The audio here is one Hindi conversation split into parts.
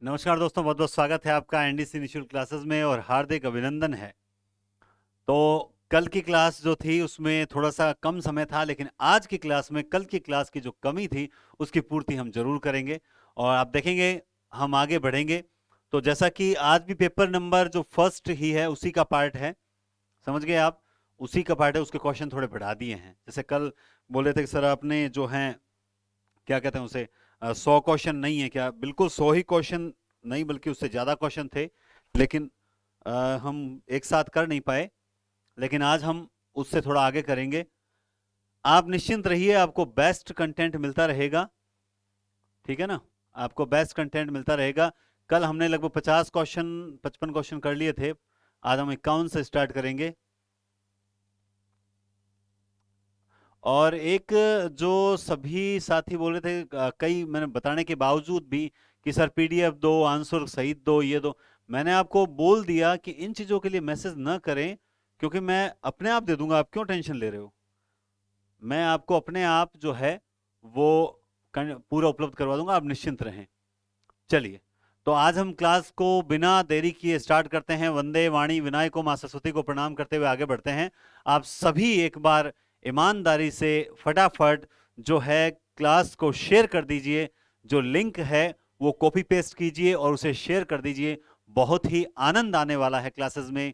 नमस्कार दोस्तों, बहुत बहुत स्वागत है आपका एनडीसी निशुल्क क्लासेस में और हार्दिक अभिनंदन है। तो कल की क्लास जो थी उसमें थोड़ा सा कम समय था, लेकिन आज की क्लास में कल की क्लास की जो कमी थी उसकी पूर्ति हम जरूर करेंगे और आप देखेंगे हम आगे बढ़ेंगे। तो जैसा कि आज भी पेपर नंबर जो फर्स्ट ही है उसी का पार्ट है, समझ गए आप, उसी का पार्ट है। उसके क्वेश्चन थोड़े बढ़ा दिए हैं। जैसे कल बोले थे कि सर आपने जो है क्या कहते हैं उसे 100 क्वेश्चन नहीं है क्या, बिल्कुल 100 ही क्वेश्चन नहीं बल्कि उससे ज्यादा क्वेश्चन थे, लेकिन अ, हम एक साथ कर नहीं पाए। लेकिन आज हम उससे थोड़ा आगे करेंगे। आप निश्चिंत रहिए, आपको बेस्ट कंटेंट मिलता रहेगा, ठीक है ना। आपको बेस्ट कंटेंट मिलता रहेगा। कल हमने लगभग 50 क्वेश्चन 55 क्वेश्चन कर लिए थे। आज हम 51 से स्टार्ट करेंगे। और एक जो सभी साथी बोल रहे थे, कई मैंने बताने के बावजूद भी कि सर पीडीएफ दो, आंसर सहित दो, ये दो, मैंने आपको बोल दिया कि इन चीजों के लिए मैसेज न करें, क्योंकि मैं अपने आप दे दूंगा। आप क्यों टेंशन ले रहे हो? मैं आपको अपने आप जो है वो पूरा उपलब्ध करवा दूंगा, आप निश्चिंत रहें। चलिए, तो आज हम क्लास को बिना देरी किए स्टार्ट करते हैं। वंदे वाणी विनायक को, मां सरस्वती को प्रणाम करते हुए आगे बढ़ते हैं। आप सभी एक बार ईमानदारी से फटाफट जो है क्लास को शेयर कर दीजिए। जो लिंक है वो कॉपी पेस्ट कीजिए और उसे शेयर कर दीजिए। बहुत ही आनंद आने वाला है क्लासेस में,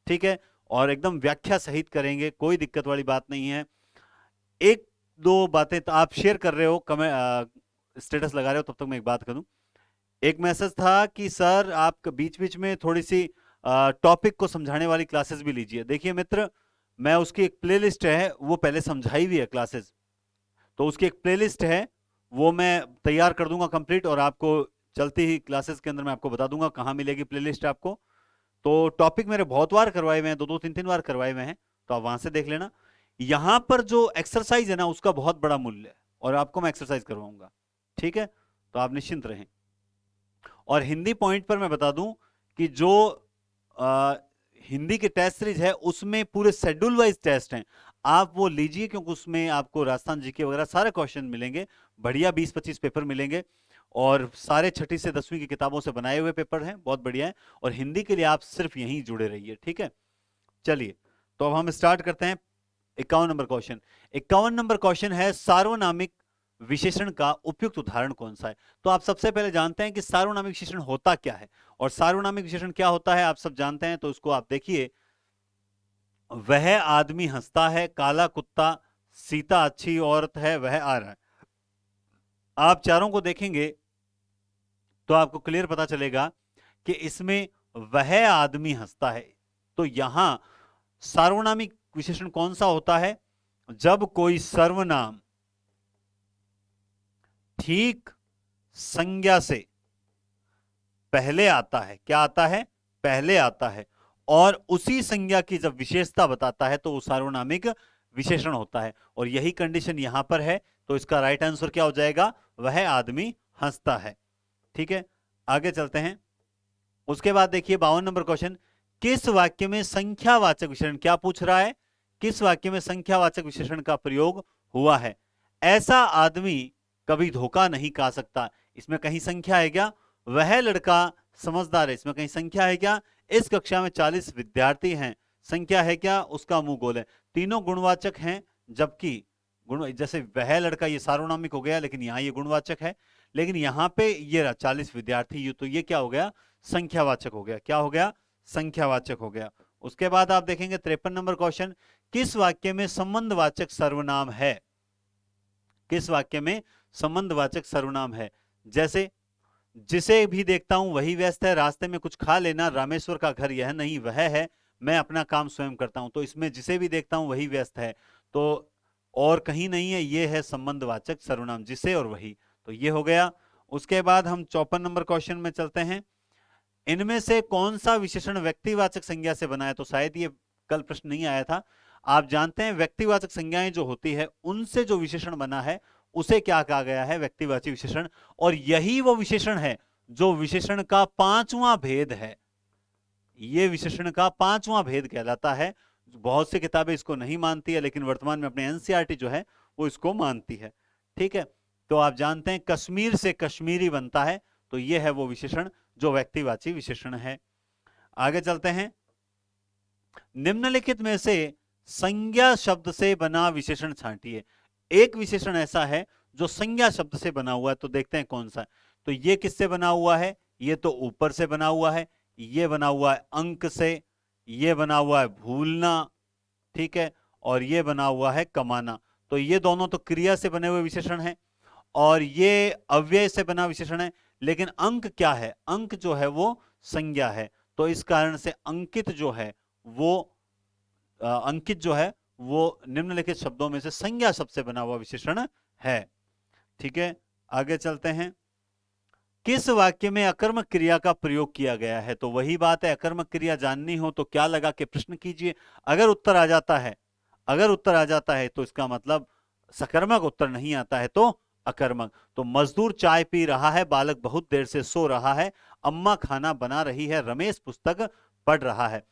ठीक है। और एकदम व्याख्या सहित करेंगे, कोई दिक्कत वाली बात नहीं है। एक दो बातें तो आप शेयर कर रहे हो, कमेंट स्टेटस लगा रहे हो, तब तक मैं एक बात करूं। एक मैसेज था कि सर आप बीच बीच में थोड़ी सी टॉपिक को समझाने वाली क्लासेस भी लीजिए। देखिए मित्र, मैं उसकी एक प्लेलिस्ट है, वो पहले समझाई हुई है क्लासेस, तो उसकी एक प्लेलिस्ट है, वो मैं तैयार कर दूंगा कंप्लीट, और आपको चलती ही क्लासेस के अंदर मैं आपको बता दूंगा कहाँ मिलेगी प्लेलिस्ट आपको। तो टॉपिक मेरे बहुत बार करवाए हुए हैं, दो दो तीन तीन बार करवाए हुए हैं, तो आप वहां से देख लेना। यहां पर जो एक्सरसाइज है ना, उसका बहुत बड़ा मूल्य है और आपको मैं एक्सरसाइज करवाऊंगा, ठीक है। तो आप निश्चिंत रहें। और हिंदी पॉइंट पर मैं बता दूं कि जो आ, हिंदी के टेस्ट सीरीज है उसमें पूरे शेड्यूल वाइज टेस्ट हैं, आप वो लीजिए, क्योंकि उसमें आपको राजस्थान जीके वगैरह सारे क्वेश्चन मिलेंगे। बढ़िया 20-25 पेपर मिलेंगे और सारे छठी से 10वीं की किताबों से बनाए हुए पेपर हैं, बहुत बढ़िया है। और हिंदी के लिए आप सिर्फ यहीं जुड़े रहिए, ठीक है। चलिए, तो अब हम स्टार्ट करते हैं। 51 नंबर क्वेश्चन। 51 नंबर क्वेश्चन है, सार्वनामिक विशेषण का उपयुक्त उदाहरण कौन सा है। तो आप सबसे पहले जानते हैं कि सार्वनामिक विशेषण होता क्या है, और सार्वनामिक विशेषण क्या होता है आप सब जानते हैं। तो उसको आप देखिए, वह आदमी हंसता है, काला कुत्ता, सीता अच्छी औरत है, वह आ रहा है। आप चारों को देखेंगे तो आपको क्लियर पता चलेगा कि इसमें वह आदमी हंसता है। तो यहां सार्वनामिक विशेषण कौन सा होता है? जब कोई सर्वनाम ठीक संज्ञा से पहले आता है। क्या आता है? पहले आता है, और उसी संज्ञा की जब विशेषता बताता है तो वो सार्वनामिक विशेषण होता है। और यही कंडीशन यहां पर है, तो इसका राइट आंसर क्या हो जाएगा? वह आदमी हंसता है, ठीक है। आगे चलते हैं। उसके बाद देखिए 52 नंबर क्वेश्चन, किस वाक्य में संख्यावाचक विशेषण, क्या पूछ रहा है? किस वाक्य में संख्यावाचक विशेषण का प्रयोग हुआ है? ऐसा आदमी कभी धोखा नहीं खा सकता। इसमें कहीं संख्या है क्या? वह लड़का समझदार है, इसमें कहीं संख्या है क्या? इस कक्षा में 40 विद्यार्थी हैं, संख्या है क्या? उसका मुंह गोल है। तीनों गुणवाचक हैं, जबकि गुण जैसे वह लड़का ये सार्वनामिक हो गया, लेकिन यहां ये गुणवाचक है। लेकिन यहां पे ये रहा 40 विद्यार्थी, तो ये क्या हो गया? संख्यावाचक हो गया। क्या हो गया? संख्यावाचक हो गया। उसके बाद आप देखेंगे 53 नंबर क्वेश्चन, किस वाक्य में संबंधवाचक सर्वनाम है? किस वाक्य में संबंधवाचक सर्वनाम है? जैसे, जिसे भी देखता हूं वही व्यस्त है, रास्ते में कुछ खा लेना, रामेश्वर का घर यह नहीं वह है, मैं अपना काम स्वयं करता हूं। तो इसमें जिसे भी देखता हूं वही व्यस्त है, तो और कहीं नहीं है, ये है संबंधवाचक सर्वनाम, जिसे और वही। तो ये हो गया। उसके बाद हम 54 नंबर क्वेश्चन में चलते हैं। इनमें से कौन सा विशेषण व्यक्तिवाचक संज्ञा से बना है? तो शायद ये कल प्रश्न नहीं आया था। आप जानते हैं व्यक्तिवाचक संज्ञाएं जो होती है उनसे जो विशेषण बना है उसे क्या कहा गया है? व्यक्तिवाची विशेषण। और यही वो विशेषण है जो विशेषण का पांचवां भेद है। ये विशेषण का पांचवां भेद कहलाता है। बहुत सी किताबें इसको नहीं मानती है, लेकिन वर्तमान में अपने एनसीईआरटी जो है वो इसको मानती है, ठीक है। तो आप जानते हैं कश्मीर से कश्मीरी बनता है, तो ये है वो विशेषण जो व्यक्तिवाची विशेषण है। आगे चलते हैं। निम्नलिखित में से संज्ञा शब्द से बना विशेषण छांटिए। एक विशेषण ऐसा है जो संज्ञा शब्द से बना हुआ है, तो देखते हैं कौन सा है। तो ये किससे बना हुआ है? ये तो ऊपर से बना हुआ है, ये बना हुआ है अंक से, ये बना हुआ है भूलना, ठीक है, और ये बना हुआ है कमाना। तो ये दोनों तो क्रिया से बने हुए विशेषण हैं और ये अव्यय से बना विशेषण है। लेकिन अंक क्या है? अंक जो है वो संज्ञा है। तो इस कारण से अंकित जो है वो अंकित जो है वो निम्नलिखित शब्दों में से संज्ञा शब्द से बना हुआ विशेषण है। ठीक है, आगे चलते हैं। किस वाक्य में अकर्मक क्रिया का प्रयोग किया गया है? तो वही बात है, अकर्मक क्रिया जाननी हो तो क्या लगा के प्रश्न कीजिए। अगर उत्तर आ जाता है, अगर उत्तर आ जाता है तो इसका मतलब सकर्मक, उत्तर नहीं आता है तो अकर्मक। तो मजदूर चाय पी रहा है, बालक बहुत देर से सो रहा है, अम्मा खाना बना रही है, रमेश पुस्तक पढ़ रहा है।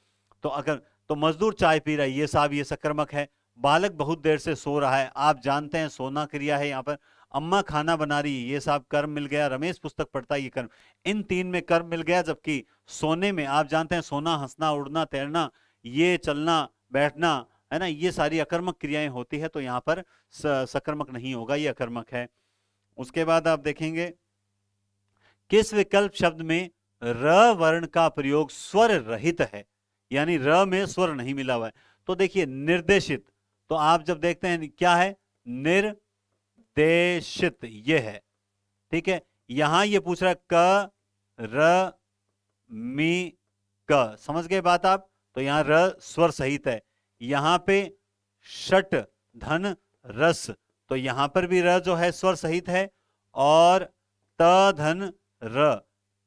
तो अगर तो मजदूर चाय पी रहा है, ये साहब ये सकर्मक है। बालक बहुत देर से सो रहा है, आप जानते हैं सोना क्रिया है यहाँ पर। अम्मा खाना बना रही है, ये साहब कर्म मिल गया। रमेश पुस्तक पढ़ता है, ये कर्म। इन तीन में कर्म मिल गया, जबकि सोने में आप जानते हैं सोना, हंसना, उड़ना, तैरना, ये चलना बैठना है ना, ये सारी अकर्मक क्रियाएं होती है। तो यहाँ पर सकर्मक नहीं होगा, ये अकर्मक है। उसके बाद आप देखेंगे किस विकल्प शब्द में र वर्ण का प्रयोग स्वर रहित है, यानी र में स्वर नहीं मिला हुआ है। तो देखिए निर्देशित, तो आप जब देखते हैं क्या है, निर्देशित ये है, ठीक है। यहां ये पूछ रहा है क र मी क, समझ गए बात आप? तो यहां र स्वर सहित है। यहां पे षट धन रस, तो यहां पर भी र जो है स्वर सहित है, और त धन र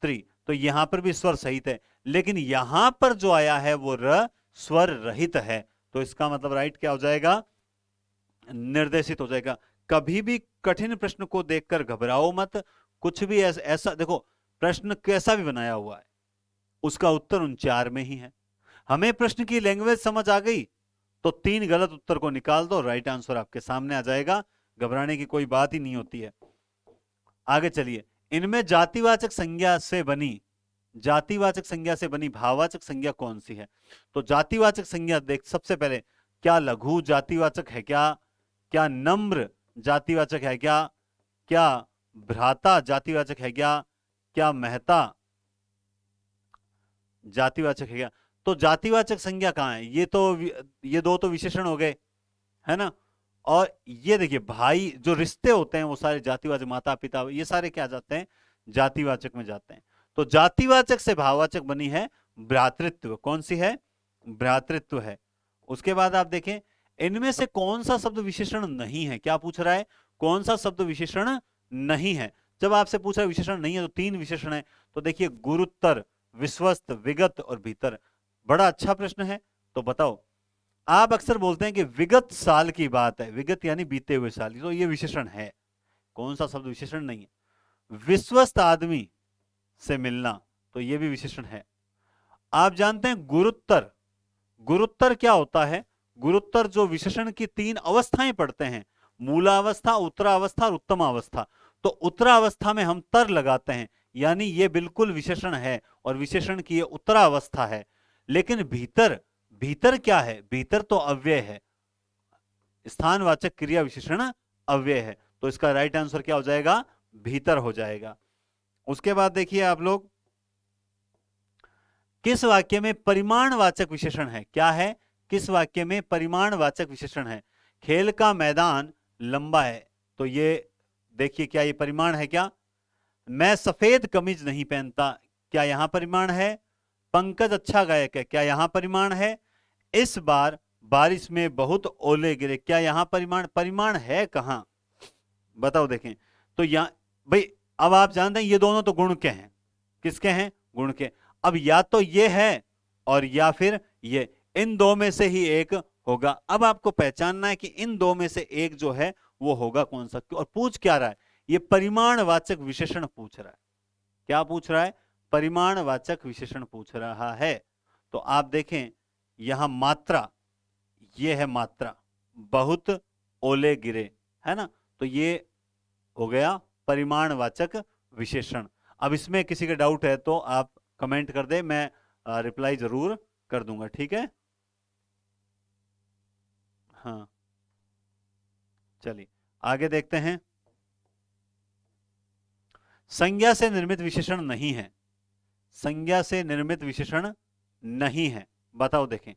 त्रि, तो यहां पर भी स्वर सहित है। लेकिन यहां पर जो आया है वो र स्वर रहित है। तो इसका मतलब राइट क्या हो जाएगा? निर्देशित हो जाएगा। कभी भी कठिन प्रश्न को देखकर घबराओ मत। कुछ भी ऐसा देखो, प्रश्न कैसा भी बनाया हुआ है उसका उत्तर उन चार में ही है। हमें प्रश्न की लैंग्वेज समझ आ गई तो तीन गलत उत्तर को निकाल दो, राइट आंसर आपके सामने आ जाएगा। घबराने की कोई बात ही नहीं होती है। आगे चलिए। इनमें जातिवाचक संज्ञा से बनी, जातिवाचक संज्ञा से बनी भाववाचक संज्ञा कौन सी है? तो जातिवाचक संज्ञा देख, सबसे पहले क्या लघु जातिवाचक है? क्या क्या नम्र जातिवाचक है? क्या क्या भ्राता जातिवाचक है? क्या क्या मेहता जातिवाचक है? क्या? तो जातिवाचक संज्ञा कहां है? ये दो तो विशेषण हो गए, है ना। और ये देखिए भाई, जो रिश्ते होते हैं वो सारे जातिवाचक, माता पिता, ये सारे क्या जाते हैं? जातिवाचक में जाते हैं। तो जातिवाचक से भाववाचक बनी है भ्रातृत्व। कौन सी है? भ्रातृत्व है। उसके बाद आप देखें, इनमें से कौन सा शब्द विशेषण नहीं है? क्या पूछ रहा है? कौन सा शब्द विशेषण नहीं है? जब आपसे पूछ रहा है विशेषण नहीं है तो तीन विशेषण है। तो देखिए गुरुत्तर, विश्वस्त, विगत और भीतर। बड़ा अच्छा प्रश्न है। तो बताओ, आप अक्सर बोलते हैं कि विगत साल की बात है, विगत यानी बीते हुए साल, तो ये विशेषण है। कौन सा शब्द विशेषण नहीं है? विश्वस्त आदमी से मिलना, तो ये भी विशेषण है। आप जानते हैं गुरुत्तर, गुरुत्तर क्या होता है? गुरुत्तर जो विशेषण की तीन अवस्थाएं पढ़ते हैं, मूलावस्था, उत्तरावस्था और उत्तमावस्था। तो उत्तरावस्था में हम तर लगाते हैं, यानी ये बिल्कुल विशेषण है और विशेषण की ये उत्तरावस्था है। लेकिन भीतर, भीतर क्या है? भीतर तो अव्यय है, स्थानवाचक क्रिया विशेषण अव्यय है। तो इसका राइट आंसर क्या हो जाएगा? भीतर हो जाएगा। उसके बाद देखिए आप लोग, किस वाक्य में परिमाणवाचक विशेषण है? क्या है? किस वाक्य में परिमाणवाचक विशेषण है? खेल का मैदान लंबा है, तो ये देखिए क्या ये परिमाण है? क्या मैं सफेद कमीज नहीं पहनता, क्या यहां परिमाण है? पंकज अच्छा गायक है, क्या यहां परिमाण है? इस बार बारिश में बहुत ओले गिरे, क्या यहां परिमाण, परिमाण है कहां? बताओ देखें। तो यहां भाई, अब आप जानते हैं ये दोनों तो गुण के हैं। किसके हैं? गुण के। अब या तो ये है और या फिर ये, इन दो में से ही एक होगा। अब आपको पहचानना है कि इन दो में से एक जो है वो होगा कौन सा। और पूछ क्या रहा है? ये परिमाणवाचक विशेषण पूछ रहा है। क्या पूछ रहा है? परिमाणवाचक विशेषण पूछ रहा है। तो आप देखें यहां मात्रा, ये है मात्रा, बहुत ओले गिरे, है ना। तो ये हो गया परिमाणवाचक विशेषण। अब इसमें किसी का डाउट है तो आप कमेंट कर दे, मैं रिप्लाई जरूर कर दूंगा, ठीक है। हाँ, चलिए आगे देखते हैं। संज्ञा से निर्मित विशेषण नहीं है, संज्ञा से निर्मित विशेषण नहीं है, बताओ देखें।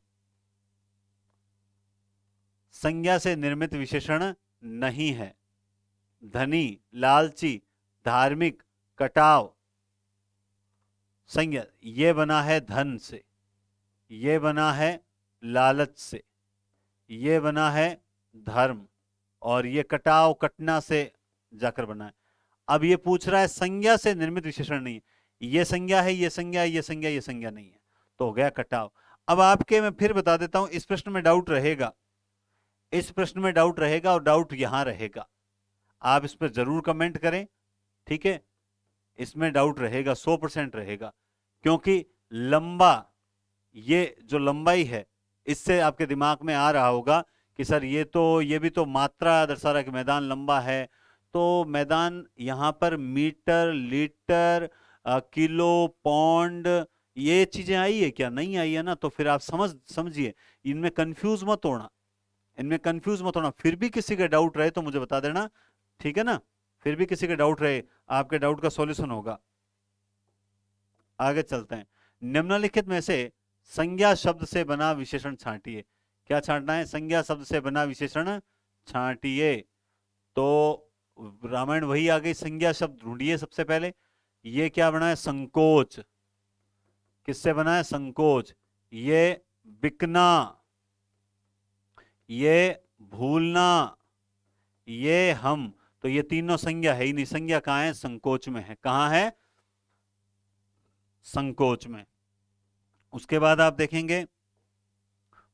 संज्ञा से निर्मित विशेषण नहीं है। धनी, लालची, धार्मिक, कटाव। संज्ञा ये बना है धन से, ये बना है लालच से, ये बना है धर्म, और ये कटाव कटना से जाकर बना है। अब ये पूछ रहा है संज्ञा से निर्मित विशेषण नहीं है, ये संज्ञा है, ये संज्ञा है, ये संज्ञा, ये संज्ञा नहीं है, तो हो गया कटाव। अब आपके मैं फिर बता देता हूं, इस प्रश्न में डाउट रहेगा, इस प्रश्न में डाउट रहेगा और डाउट यहां रहेगा, आप इस पर जरूर कमेंट करें, ठीक है। इसमें डाउट रहेगा, 100% रहेगा, क्योंकि लंबा, ये जो लंबाई है इससे आपके दिमाग में आ रहा होगा कि सर ये भी तो मात्रा दर्शा रहा है कि मैदान लंबा है, तो मैदान यहां पर मीटर, लीटर, किलो, पौंड, ये चीजें आई है क्या? नहीं आई है ना, तो फिर आप समझिए, इनमें कंफ्यूज मत होना, इनमें कंफ्यूज मत होना। फिर भी किसी का डाउट रहे तो मुझे बता देना, ठीक है ना। फिर भी किसी का डाउट रहे, आपके डाउट का सॉल्यूशन होगा। आगे चलते हैं। निम्नलिखित में से संज्ञा शब्द से बना विशेषण छांटिए। क्या छांटना है? संज्ञा शब्द से बना विशेषण छांटिए। तो रामायण वही आ गई, संज्ञा शब्द ढूंढिए सबसे पहले। ये क्या बना है? संकोच। किससे बना है? संकोच। ये बिकना, ये भूलना, ये हम, तो ये तीनों संज्ञा है ही नहीं। संज्ञा कहां है? संकोच में है। कहां है? संकोच में। उसके बाद आप देखेंगे,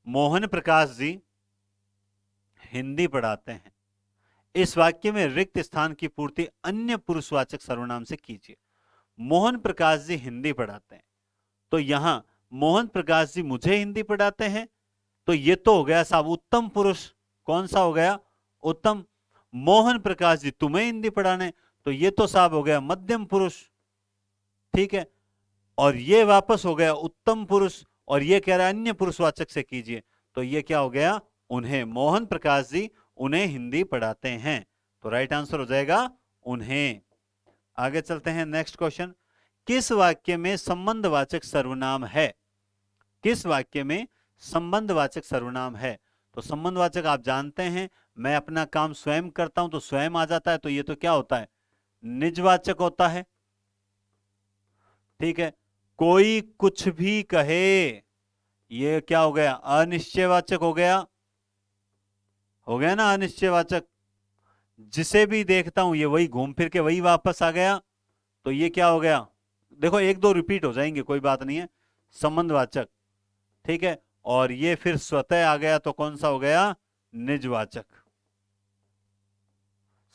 मोहन प्रकाश जी हिंदी पढ़ाते हैं। इस वाक्य में रिक्त स्थान की पूर्ति अन्य पुरुषवाचक सर्वनाम से कीजिए। मोहन प्रकाश जी हिंदी पढ़ाते हैं, तो यहां मोहन प्रकाश जी मुझे हिंदी पढ़ाते हैं, तो ये तो हो गया साहब उत्तम पुरुष। कौन सा हो गया? उत्तम। मोहन प्रकाश जी तुम्हें हिंदी पढ़ाने, तो ये तो साहब हो गया मध्यम पुरुष, ठीक है। और ये वापस हो गया उत्तम पुरुष, और ये कह रहा है अन्य पुरुषवाचक से कीजिए, तो ये क्या हो गया? उन्हें। मोहन प्रकाश जी उन्हें हिंदी पढ़ाते हैं, तो राइट आंसर हो जाएगा उन्हें। आगे चलते हैं, नेक्स्ट क्वेश्चन। किस वाक्य में संबंधवाचक सर्वनाम है? किस वाक्य में संबंधवाचक सर्वनाम है? तो संबंधवाचक आप जानते हैं, मैं अपना काम स्वयं करता हूं तो स्वयं आ जाता है, तो ये तो क्या होता है? निजवाचक होता है, ठीक है। कोई कुछ भी कहे, ये क्या हो गया? अनिश्चयवाचक हो गया, हो गया ना अनिश्चयवाचक। जिसे भी देखता हूं ये वही घूम फिर के वही वापस आ गया, तो ये क्या हो गया? देखो एक दो रिपीट हो जाएंगे, कोई बात नहीं है, संबंधवाचक, ठीक है। और ये फिर स्वतः आ गया, तो कौन सा हो गया? निजवाचक।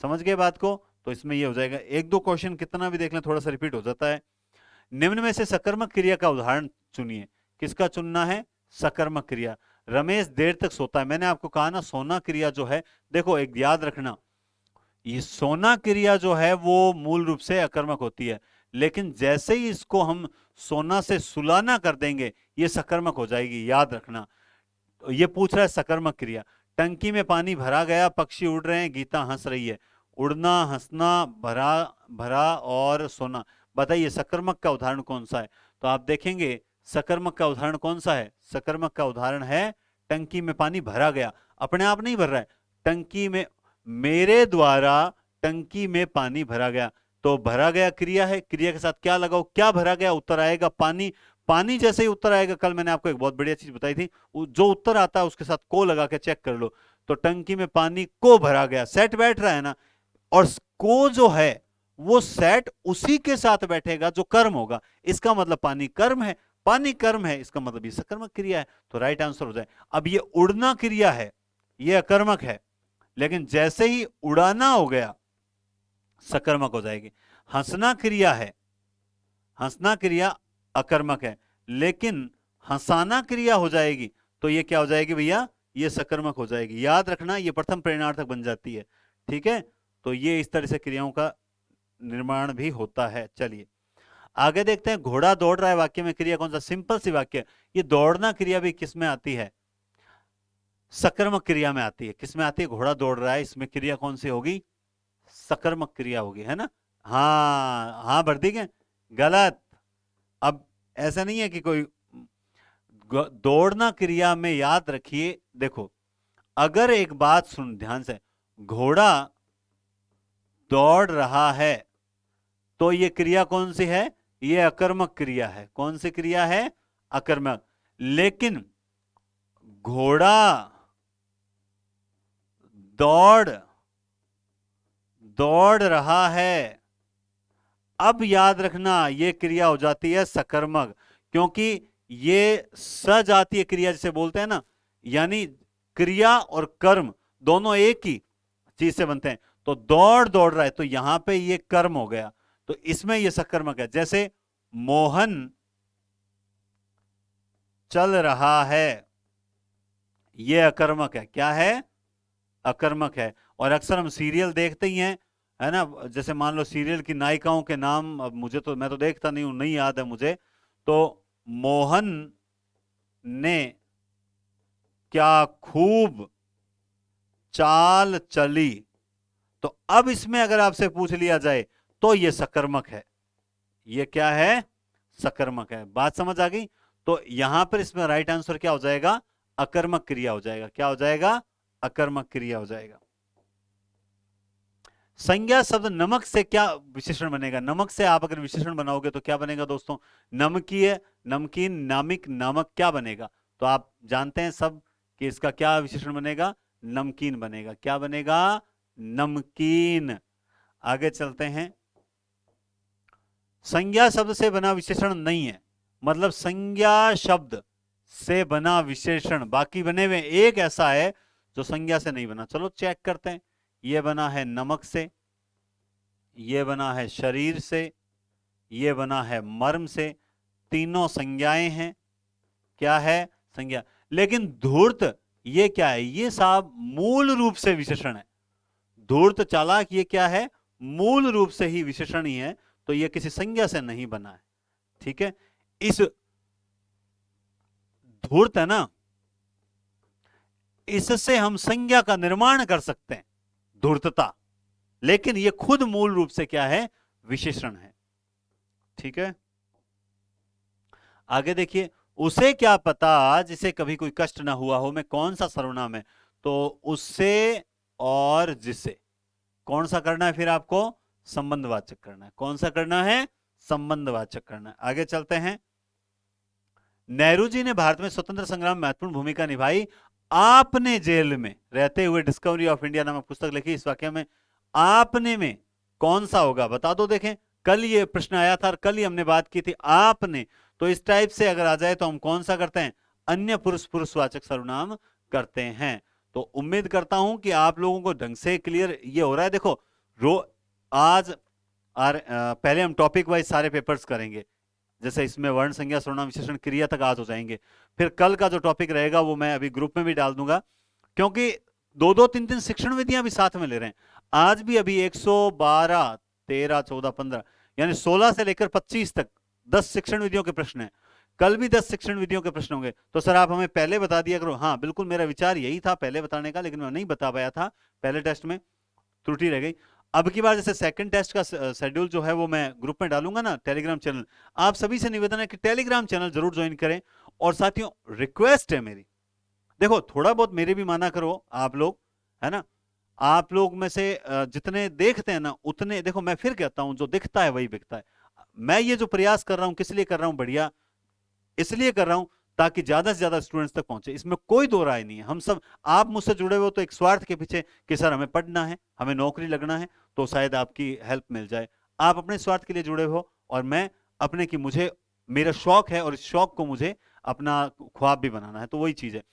समझ गए बात को? तो इसमें ये हो जाएगा। एक दो क्वेश्चन कितना भी देख लें थोड़ा सा रिपीट हो जाता है। निम्न में से सकर्मक क्रिया का उदाहरण चुनिए। किसका चुनना है? सकर्मक क्रिया। रमेश देर तक सोता है। मैंने आपको कहा ना, सोना क्रिया जो है, देखो एक याद रखना, ये सोना क्रिया जो है वो मूल रूप से अकर्मक होती है, लेकिन जैसे ही इसको हम सोना से सुलाना कर देंगे, ये सकर्मक हो जाएगी, याद रखना। तो ये पूछ रहा है सकर्मक क्रिया। टंकी में पानी भरा गया, पक्षी उड़ रहे हैं, गीता हंस रही है। उड़ना, हंसना, भरा भरा और सोना, बताइए सकर्मक का उदाहरण कौन सा है? तो आप देखेंगे सकर्मक का उदाहरण कौन सा है? सकर्मक का उदाहरण है टंकी में पानी भरा गया। अपने आप नहीं भर रहा है, टंकी में, मेरे द्वारा टंकी में पानी भरा गया, तो भरा गया क्रिया है, क्रिया के साथ क्या लगाओ? क्या भरा गया? उत्तर आएगा पानी। पानी जैसे ही उत्तर आएगा, कल मैंने आपको एक बहुत बढ़िया चीज बताई थी, जो उत्तर आता है उसके साथ को लगा के चेक कर लो, तो टंकी में पानी को भरा गया, सेट बैठ रहा है ना। और को जो है वो सेट उसी के साथ बैठेगा जो कर्म होगा, इसका मतलब पानी कर्म है, पानी कर्म है, इसका मतलब ये सकर्मक क्रिया है, तो राइट आंसर हो जाए। अब ये उड़ना क्रिया है, ये अकर्मक है, लेकिन जैसे ही उड़ाना हो गया सकर्मक हो जाएगी। हंसना क्रिया है, हंसना क्रिया अकर्मक है, लेकिन हंसाना क्रिया हो जाएगी, तो ये क्या हो जाएगी भैया? ये सकर्मक हो जाएगी। याद रखना, ये प्रथम प्रेरणार्थक बन जाती है, ठीक है। तो ये इस तरह से क्रियाओं का निर्माण भी होता है। चलिए आगे देखते हैं, घोड़ा दौड़ रहा है वाक्य में क्रिया कौन सा? सिंपल सी वाक्य। ये दौड़ना क्रिया भी किस में आती है? सकर्मक क्रिया में आती है। किस में आती है? घोड़ा दौड़ रहा है, इसमें क्रिया कौन सी होगी? सकर्मक क्रिया होगी, है ना? हाँ हाँ भर दी क्या? गलत। अब ऐसा नहीं है कि कोई दौड़ना क्रिया में, याद रखिए, देखो अगर एक बात सुन ध्यान से, घोड़ा दौड़ रहा है तो ये क्रिया कौन सी है? ये अकर्मक क्रिया है। कौन सी क्रिया है? अकर्मक। लेकिन घोड़ा दौड़ दौड़ रहा है, अब याद रखना ये क्रिया हो जाती है सकर्मक, क्योंकि ये सजातीय क्रिया जिसे बोलते हैं ना, यानी क्रिया और कर्म दोनों एक ही चीज से बनते हैं। तो दौड़ दौड़ रहा है तो यहां पे ये कर्म हो गया, तो इसमें ये सकर्मक है। जैसे मोहन चल रहा है, ये अकर्मक है। क्या है? अकर्मक है। और अक्सर हम सीरियल देखते ही हैं, है ना? जैसे मान लो सीरियल की नायिकाओं के नाम, अब मुझे तो, मैं तो देखता नहीं हूं, नहीं याद है मुझे। तो मोहन ने क्या खूब चाल चली, तो अब इसमें अगर आपसे पूछ लिया जाए तो ये सकर्मक है। ये क्या है? सकर्मक है। बात समझ आ गई? तो यहां पर इसमें राइट आंसर क्या हो जाएगा? अकर्मक क्रिया हो जाएगा। क्या हो जाएगा? अकर्मक क्रिया हो जाएगा। संज्ञा शब्द नमक से क्या विशेषण बनेगा? नमक से आप अगर विशेषण बनाओगे तो क्या बनेगा दोस्तों? नमकीय, नमकीन, नामिक, नामक, क्या बनेगा? तो आप जानते हैं सब कि इसका क्या विशेषण बनेगा? नमकीन बनेगा। क्या बनेगा? नमकीन। आगे चलते हैं। संज्ञा शब्द से बना विशेषण नहीं है, मतलब संज्ञा शब्द से बना विशेषण बाकी बने हुए, एक ऐसा है जो संज्ञा से नहीं बना। चलो चेक करते हैं। यह बना है नमक से, यह बना है शरीर से, यह बना है मर्म से। तीनों संज्ञाएं हैं। क्या है? संज्ञा। लेकिन धूर्त ये क्या है? ये साहब मूल रूप से विशेषण है। धूर्त, चालाक, ये क्या है? मूल रूप से ही विशेषण ही है, तो ये किसी संज्ञा से नहीं बना है। ठीक है? इस धूर्त है ना, इससे हम संज्ञा का निर्माण कर सकते हैं, धूर्तता, लेकिन ये खुद मूल रूप से क्या है? विशेषण है। ठीक है? आगे देखिए, उसे क्या पता जिसे कभी कोई कष्ट ना हुआ हो, में कौन सा सर्वनाम है? तो उससे और जिसे कौन सा करना है? फिर आपको संबंधवाचक करना है। कौन सा करना है? संबंधवाचक करना है। आगे चलते हैं। नेहरू जी ने भारत में स्वतंत्र संग्राम में महत्वपूर्ण भूमिका निभाई। आपने जेल में रहते हुए डिस्कवरी ऑफ इंडिया नामक पुस्तक लिखी। इस वाक्य में आपने में कौन सा होगा? बता दो। देखें, कल ये प्रश्न आया था और कल ही हमने बात की थी। आपने, तो इस टाइप से अगर आ जाए तो हम कौन सा करते हैं? अन्य पुरुष पुरुषवाचक सर्वनाम करते हैं। तो उम्मीद करता हूं कि आप लोगों को ढंग से क्लियर ये हो रहा है। देखो, आज पहले हम टॉपिक वाइज सारे पेपर्स करेंगे, जैसे इसमें वर्ण, संज्ञा, सर्वनाम, विशेषण, क्रिया तक आज हो जाएंगे। फिर कल का जो टॉपिक रहेगा वो मैं अभी ग्रुप में भी डाल दूंगा, क्योंकि दो दो तीन तीन शिक्षण विधियां भी साथ में ले रहे हैं। आज भी अभी 112, 13, 14, 15 यानी 16 से लेकर 25 तक 10 शिक्षण विधियों के प्रश्न हैं। कल भी 10 शिक्षण विधियों के प्रश्न होंगे। तो सर आप हमें पहले बता दिया करो। हाँ बिल्कुल, मेरा विचार यही था पहले बताने का, लेकिन मैं नहीं बता पाया था, पहले टेस्ट में त्रुटि रह गई। अब की बार जैसे सेकंड टेस्ट का शेड्यूल जो है वो मैं ग्रुप में डालूंगा ना, टेलीग्राम चैनल। आप सभी से निवेदन है कि टेलीग्राम चैनल जरूर ज्वाइन करें। और साथियों, रिक्वेस्ट है मेरी, देखो थोड़ा बहुत मेरे भी माना करो आप लोग, है ना? आप लोग में से जितने देखते हैं ना उतने, देखो मैं फिर कहता हूं, जो दिखता है वही बिकता है। मैं ये जो प्रयास कर रहा हूं किस लिए कर रहा हूं? बढ़िया इसलिए कर रहा हूं ताकि ज्यादा से ज्यादा स्टूडेंट्स तक पहुंचे। इसमें कोई दो राय नहीं है। हम सब, आप मुझसे जुड़े हुए तो एक स्वार्थ के पीछे कि सर हमें पढ़ना है, हमें नौकरी लगना है, तो शायद आपकी हेल्प मिल जाए। आप अपने स्वार्थ के लिए जुड़े हो और मैं अपने की, मुझे मेरा शौक है और इस शौक को मुझे अपना ख्वाब भी बनाना है। तो वही चीज है।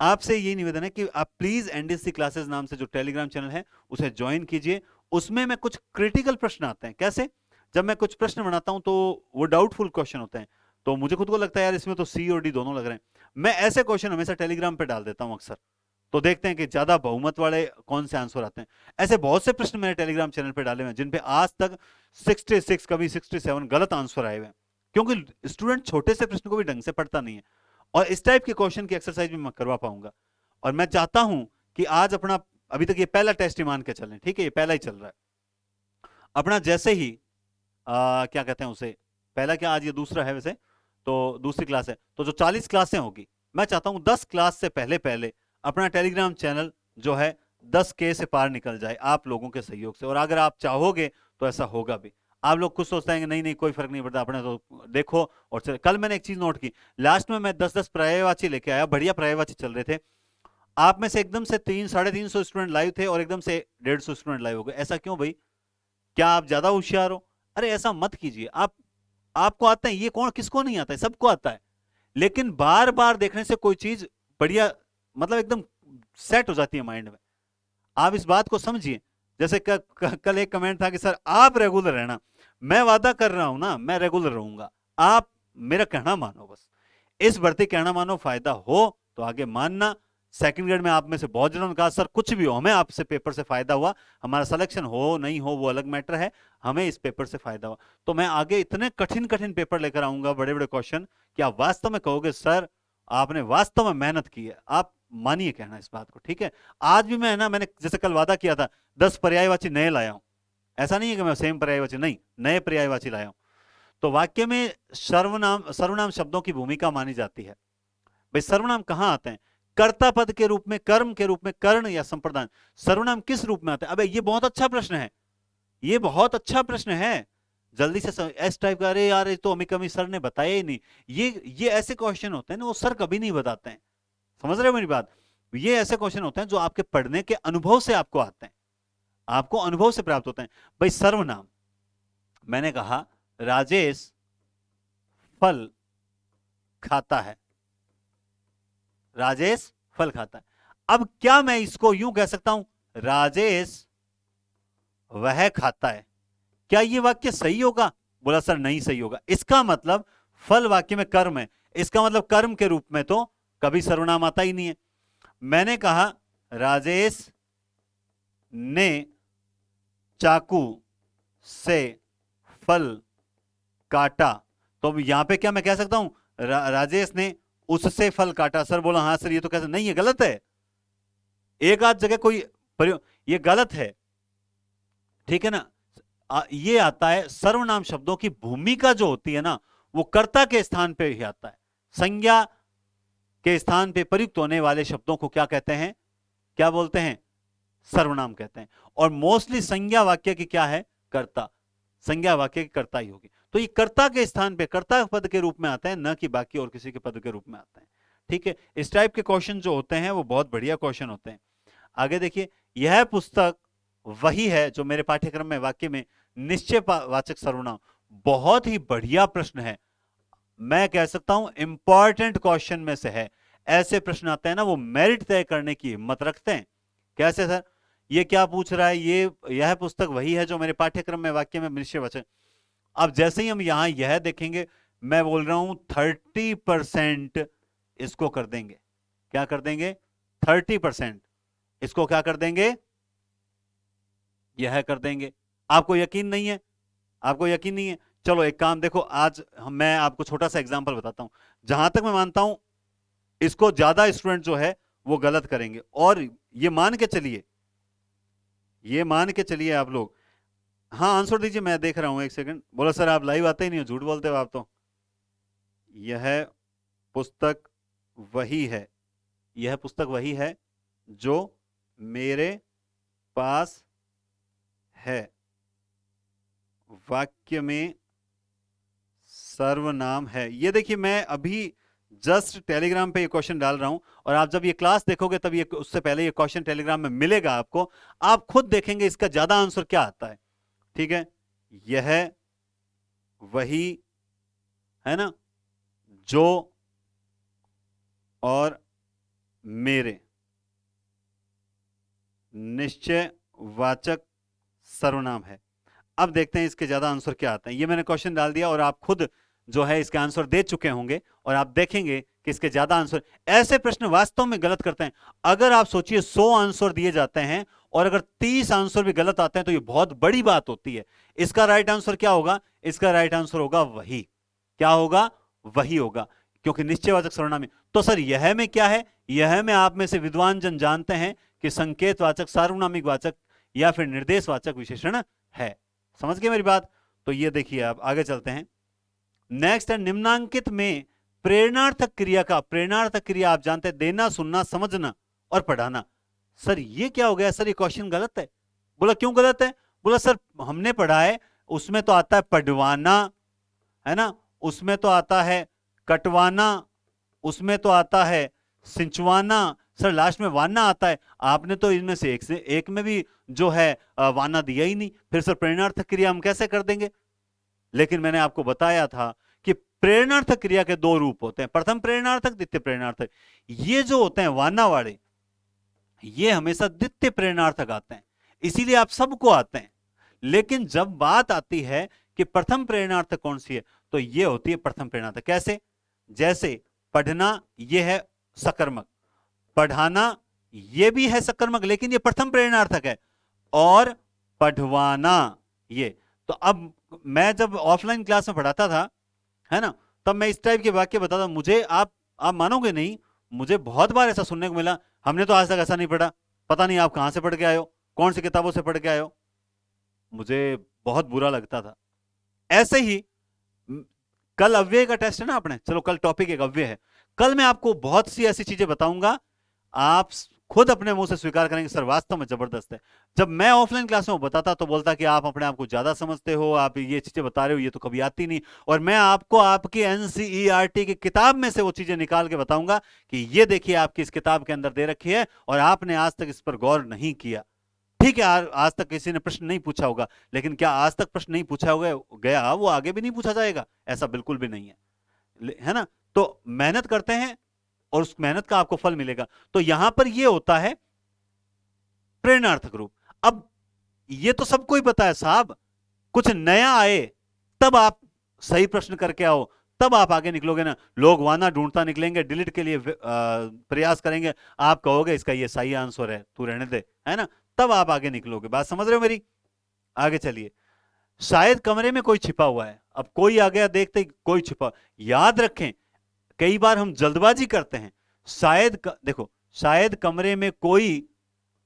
आपसे यही निवेदन है कि आप प्लीज एनडीसी क्लासेस नाम से जो टेलीग्राम चैनल है उसे ज्वाइन कीजिए। उसमें मैं कुछ क्रिटिकल प्रश्न आते हैं। कैसे? जब मैं कुछ प्रश्न बनाता हूं तो वो डाउटफुल क्वेश्चन होते हैं, तो मुझे खुद को लगता है यार इसमें तो सी और डी दोनों लग रहे हैं। मैं ऐसे क्वेश्चन हमेशा टेलीग्राम पे डाल देता हूं अक्सर। तो देखते हैं कि ज्यादा बहुमत वाले कौन से आंसर आते हैं। ऐसे बहुत से प्रश्न मैंने टेलीग्राम चैनल पे डाले हुए हैं जिन पे आज तक 66 कभी 67 गलत आंसर आए हुए हैं, क्योंकि स्टूडेंट छोटे से प्रश्न को भी ढंग से पढ़ता नहीं है। और इस टाइप के क्वेश्चन की एक्सरसाइज भी मैं करवा पाऊंगा। और मैं चाहता हूं कि आज अपना, अभी तक ये पहला टेस्ट ही मान के चलें, ठीक है, ये पहला ही चल रहा है अपना। जैसे ही क्या कहते हैं उसे, पहला क्या, आज ये दूसरा है वैसे, तो दूसरी क्लास है, तो जो 40 क्लासें होगी, मैं चाहता हूं 10 क्लास से पहले पहले अपना टेलीग्राम चैनल जो है 10K से पार निकल जाए आप लोगों के सहयोग से। और अगर आप चाहोगे तो ऐसा होगा भी। आप लोग कुछ सोचते हैं कि नहीं नहीं कोई फर्क नहीं पड़ता, अपने तो देखो और चले। कल मैंने एक चीज नोट की, लास्ट में मैं 10-10 पर्यायवाची लेके आया, बढ़िया पर्यायवाची चल रहे थे। आप में से एकदम से 300-350 स्टूडेंट लाइव थे और एकदम से 150 स्टूडेंट लाइव हो गए। ऐसा क्यों भाई? क्या आप ज्यादा होशियार हो? अरे ऐसा मत कीजिए। आपको आता है, ये कौन किसको नहीं आता है, सबको आता है। लेकिन बार बार देखने से कोई चीज बढ़िया, मतलब एकदम सेट हो जाती है माइंड में। आप इस बात को समझिए। जैसे कल एक कमेंट था कि सर आप रेगुलर रहना। मैं वादा कर रहा हूं ना, मैं रेगुलर रहूंगा। आप मेरा कहना मानो बस। इस भर्ती कहना मानो, फायदा हो तो आगे मानना। सेकंड ग्रेड में आप में से बहुत जनों ने कहा सर कुछ भी हो, हमें आपसे पेपर से फायदा हुआ, हमारा सिलेक्शन हो नहीं हो वो अलग मैटर है, हमें इस पेपर से फायदा हुआ। तो मैं आगे इतने कठिन कठिन पेपर लेकर आऊंगा, बड़े बड़े क्वेश्चन, कि आप वास्तव में कहोगे सर आपने वास्तव में मेहनत की है। आप मानिए कहना इस बात को, ठीक है। आज भी मैं ना, मैंने जैसे कल वादा किया था 10 पर्यायवाची नए लाया हूं। ऐसा नहीं है कि मैं सेम पर्यायवाची नहीं, नए पर्यायवाची लाया हूं। तो वाक्य में सर्वनाम सर्वनाम शब्दों की भूमिका मानी जाती है। भाई सर्वनाम कहां आते हैं? कर्ता पद के रूप में, कर्म के रूप में, कर्ण या संप्रदान। सर्वनाम किस रूप में आते हैं? अबे ये बहुत अच्छा प्रश्न है, ये बहुत अच्छा प्रश्न है। जल्दी से एस टाइप का, अरे यार ये तो अमी कमी सर ने बताया ही नहीं। ये ऐसे क्वेश्चन होते हैं ना, वो सर कभी नहीं बताते हैं। समझ रहे हो मेरी बात? ये ऐसे क्वेश्चन होते हैं जो आपके पढ़ने के अनुभव से आपको आते हैं, आपको अनुभव से प्राप्त होते हैं। भाई सर्वनाम, मैंने कहा राजेश फल खाता है, राजेश फल खाता है। अब क्या मैं इसको यूं कह सकता हूं, राजेश वह खाता है? क्या ये वाक्य सही होगा? बोला सर नहीं सही होगा। इसका मतलब फल वाक्य में कर्म है, इसका मतलब कर्म के रूप में तो कभी सर्वनाम आता ही नहीं है। मैंने कहा राजेश ने चाकू से फल काटा, तो अब यहां पे क्या मैं कह सकता हूं, राजेश ने उससे फल काटा। सर बोला हाँ सर ये तो कैसे, नहीं ये गलत है। एक आध जगह कोई ये गलत है, ठीक है ना। ये आता है, सर्वनाम शब्दों की भूमिका जो होती है ना, वो कर्ता के स्थान पे ही आता है। संज्ञा के स्थान पे प्रयुक्त होने वाले शब्दों को क्या कहते हैं, क्या बोलते हैं? सर्वनाम कहते हैं। और मोस्टली संज्ञा वाक्य की क्या है? कर्ता। संज्ञा वाक्य की कर्ता ही होगी। तो ये कर्ता के स्थान पे, कर्ता पद के रूप में आता है, न कि बाकी और किसी के पद के रूप में आता है, ठीक है। इस टाइप के क्वेश्चन जो होते हैं वो बहुत बढ़िया क्वेश्चन होते हैं। आगे देखिए, यह पुस्तक वही है जो मेरे पाठ्यक्रम में वाक्य में निश्चय वाचक सर्वनाम। बहुत ही बढ़िया प्रश्न है, मैं कह सकता हूं इंपॉर्टेंट क्वेश्चन में से है। ऐसे प्रश्न आते हैं ना, वो मेरिट तय करने की हिम्मत रखते हैं। कैसे सर? ये क्या पूछ रहा है, ये यह पुस्तक वही है जो मेरे पाठ्यक्रम में वाक्य में निश्चय वाचक। अब जैसे ही हम यहां यह देखेंगे, मैं बोल रहा हूं 30% इसको कर देंगे। क्या कर देंगे? 30% इसको क्या कर देंगे? यह कर देंगे। आपको यकीन नहीं है? आपको यकीन नहीं है? चलो एक काम देखो, आज मैं आपको छोटा सा एग्जांपल बताता हूं। जहां तक मैं मानता हूं इसको ज्यादा स्टूडेंट जो है वो गलत करेंगे। और ये मान के चलिए, ये मान के चलिए आप लोग। हाँ आंसर दीजिए, मैं देख रहा हूं, एक सेकंड। बोला सर आप लाइव आते ही नहीं हो, झूठ बोलते हो आप तो। यह पुस्तक वही है, यह पुस्तक वही है जो मेरे पास है। वाक्य में सर्वनाम है। ये देखिए, मैं अभी जस्ट टेलीग्राम पे ये क्वेश्चन डाल रहा हूं, और आप जब ये क्लास देखोगे तब ये, उससे पहले ये क्वेश्चन टेलीग्राम में मिलेगा आपको। आप खुद देखेंगे इसका ज्यादा आंसर क्या आता है, ठीक है। यह वही है ना जो और मेरे निश्चय वाचक सर्वनाम है। अब देखते हैं इसके ज्यादा आंसर क्या आते हैं। ये मैंने क्वेश्चन डाल दिया और आप खुद जो है इसके आंसर दे चुके होंगे और आप देखेंगे कि इसके ज्यादा आंसर, ऐसे प्रश्न वास्तव में गलत करते हैं। अगर आप सोचिए 100 आंसर दिए जाते हैं और अगर 30 आंसर भी गलत आते हैं तो ये बहुत बड़ी बात होती है। इसका राइट आंसर क्या होगा? इसका राइट आंसर होगा वही। क्या होगा? वही होगा, क्योंकि निश्चयवाचक सर्वनाम। तो सर यह में क्या है? यह में आप में से विद्वान जन जानते हैं कि संकेतवाचक, सार्वनामिक वाचक या फिर निर्देशवाचक विशेषण है। समझ गए मेरी बात? तो ये देखिए, आप आगे चलते हैं। नेक्स्ट है, निम्नांकित में प्रेरणार्थक क्रिया का, प्रेरणार्थक क्रिया आप जानते हैं देना, सुनना, समझना और पढ़ाना। सर ये क्या हो गया? सर ये क्वेश्चन गलत है। बोला क्यों गलत है? बोला सर हमने पढ़ा है, उसमें तो आता है पढ़वाना, है ना, उसमें तो आता है कटवाना, उसमें तो आता है सिंचवाना, सर लास्ट में वाना आता है। आपने तो इनमें से एक में भी जो है वाना दिया ही नहीं, फिर सर प्रेरणार्थक क्रिया हम कैसे कर देंगे? लेकिन मैंने आपको बताया था कि प्रेरणार्थक क्रिया के दो रूप होते हैं, प्रथम प्रेरणार्थक, द्वितीय प्रेरणार्थक। ये जो होते हैं वाना वाले, ये हमेशा द्वितीय प्रेरणार्थक आते हैं, इसीलिए आप सबको आते हैं। लेकिन जब बात आती है कि प्रथम प्रेरणार्थक कौन सी है, तो ये होती है प्रथम प्रेरणार्थक। कैसे? जैसे पढ़ना, ये है सकर्मक, पढ़ाना ये भी है सकर्मक, लेकिन ये प्रथम प्रेरणार्थक है, और पढ़वाना ये। तो अब मैं जब ऑफलाइन क्लास में पढ़ाता था, है ना, तब मैं इस टाइप के वाक्य बताता, मुझे आप मानोगे नहीं, मुझे बहुत बार ऐसा सुनने को मिला, हमने तो आज तक ऐसा नहीं पढ़ा, पता नहीं आप कहां से पढ़ के आए हो, कौन सी किताबों से पढ़ के आए हो। मुझे बहुत बुरा लगता था। ऐसे ही कल अव्यय का टेस्ट है ना अपने, चलो कल टॉपिक एक अव्यय है, कल मैं आपको बहुत सी ऐसी चीजें बताऊंगा, आप खुद अपने मुंह से स्वीकार करेंगे सर वास्तव में जबरदस्त है। जब मैं ऑफलाइन क्लास में बताता तो बोलता कि आप अपने आप को ज्यादा समझते हो, आप ये चीजें बता रहे हो, ये तो कभी आती नहीं। और मैं आपको आपकी एनसीईआरटी की किताब में से वो चीजें निकाल के बताऊंगा कि ये देखिए आपकी इस किताब के अंदर दे रखी है और आपने आज तक इस पर गौर नहीं किया। ठीक है, आज तक किसी ने प्रश्न नहीं पूछा होगा, लेकिन क्या आज तक प्रश्न नहीं पूछा होगा गया वो आगे भी नहीं पूछा जाएगा? ऐसा बिल्कुल भी नहीं है ना। तो मेहनत करते हैं और उस मेहनत का आपको फल मिलेगा। तो यहां पर ये होता है प्रेरणार्थक रूप। अब ये तो सबको ही पता है साहब, कुछ नया आए तब आप सही प्रश्न करके आओ, तब आप आगे निकलोगे ना। लोग वाना ढूंढता निकलेंगे, डिलीट के लिए प्रयास करेंगे, आप कहोगे इसका ये सही आंसर है, तू रहने दे, है ना, तब आप आगे निकलोगे। बात समझ रहे हो मेरी? आगे चलिए। शायद कमरे में कोई छिपा हुआ है, अब कोई आ गया देखते कोई छिपा, याद रखें कई बार हम जल्दबाजी करते हैं। देखो, शायद कमरे में कोई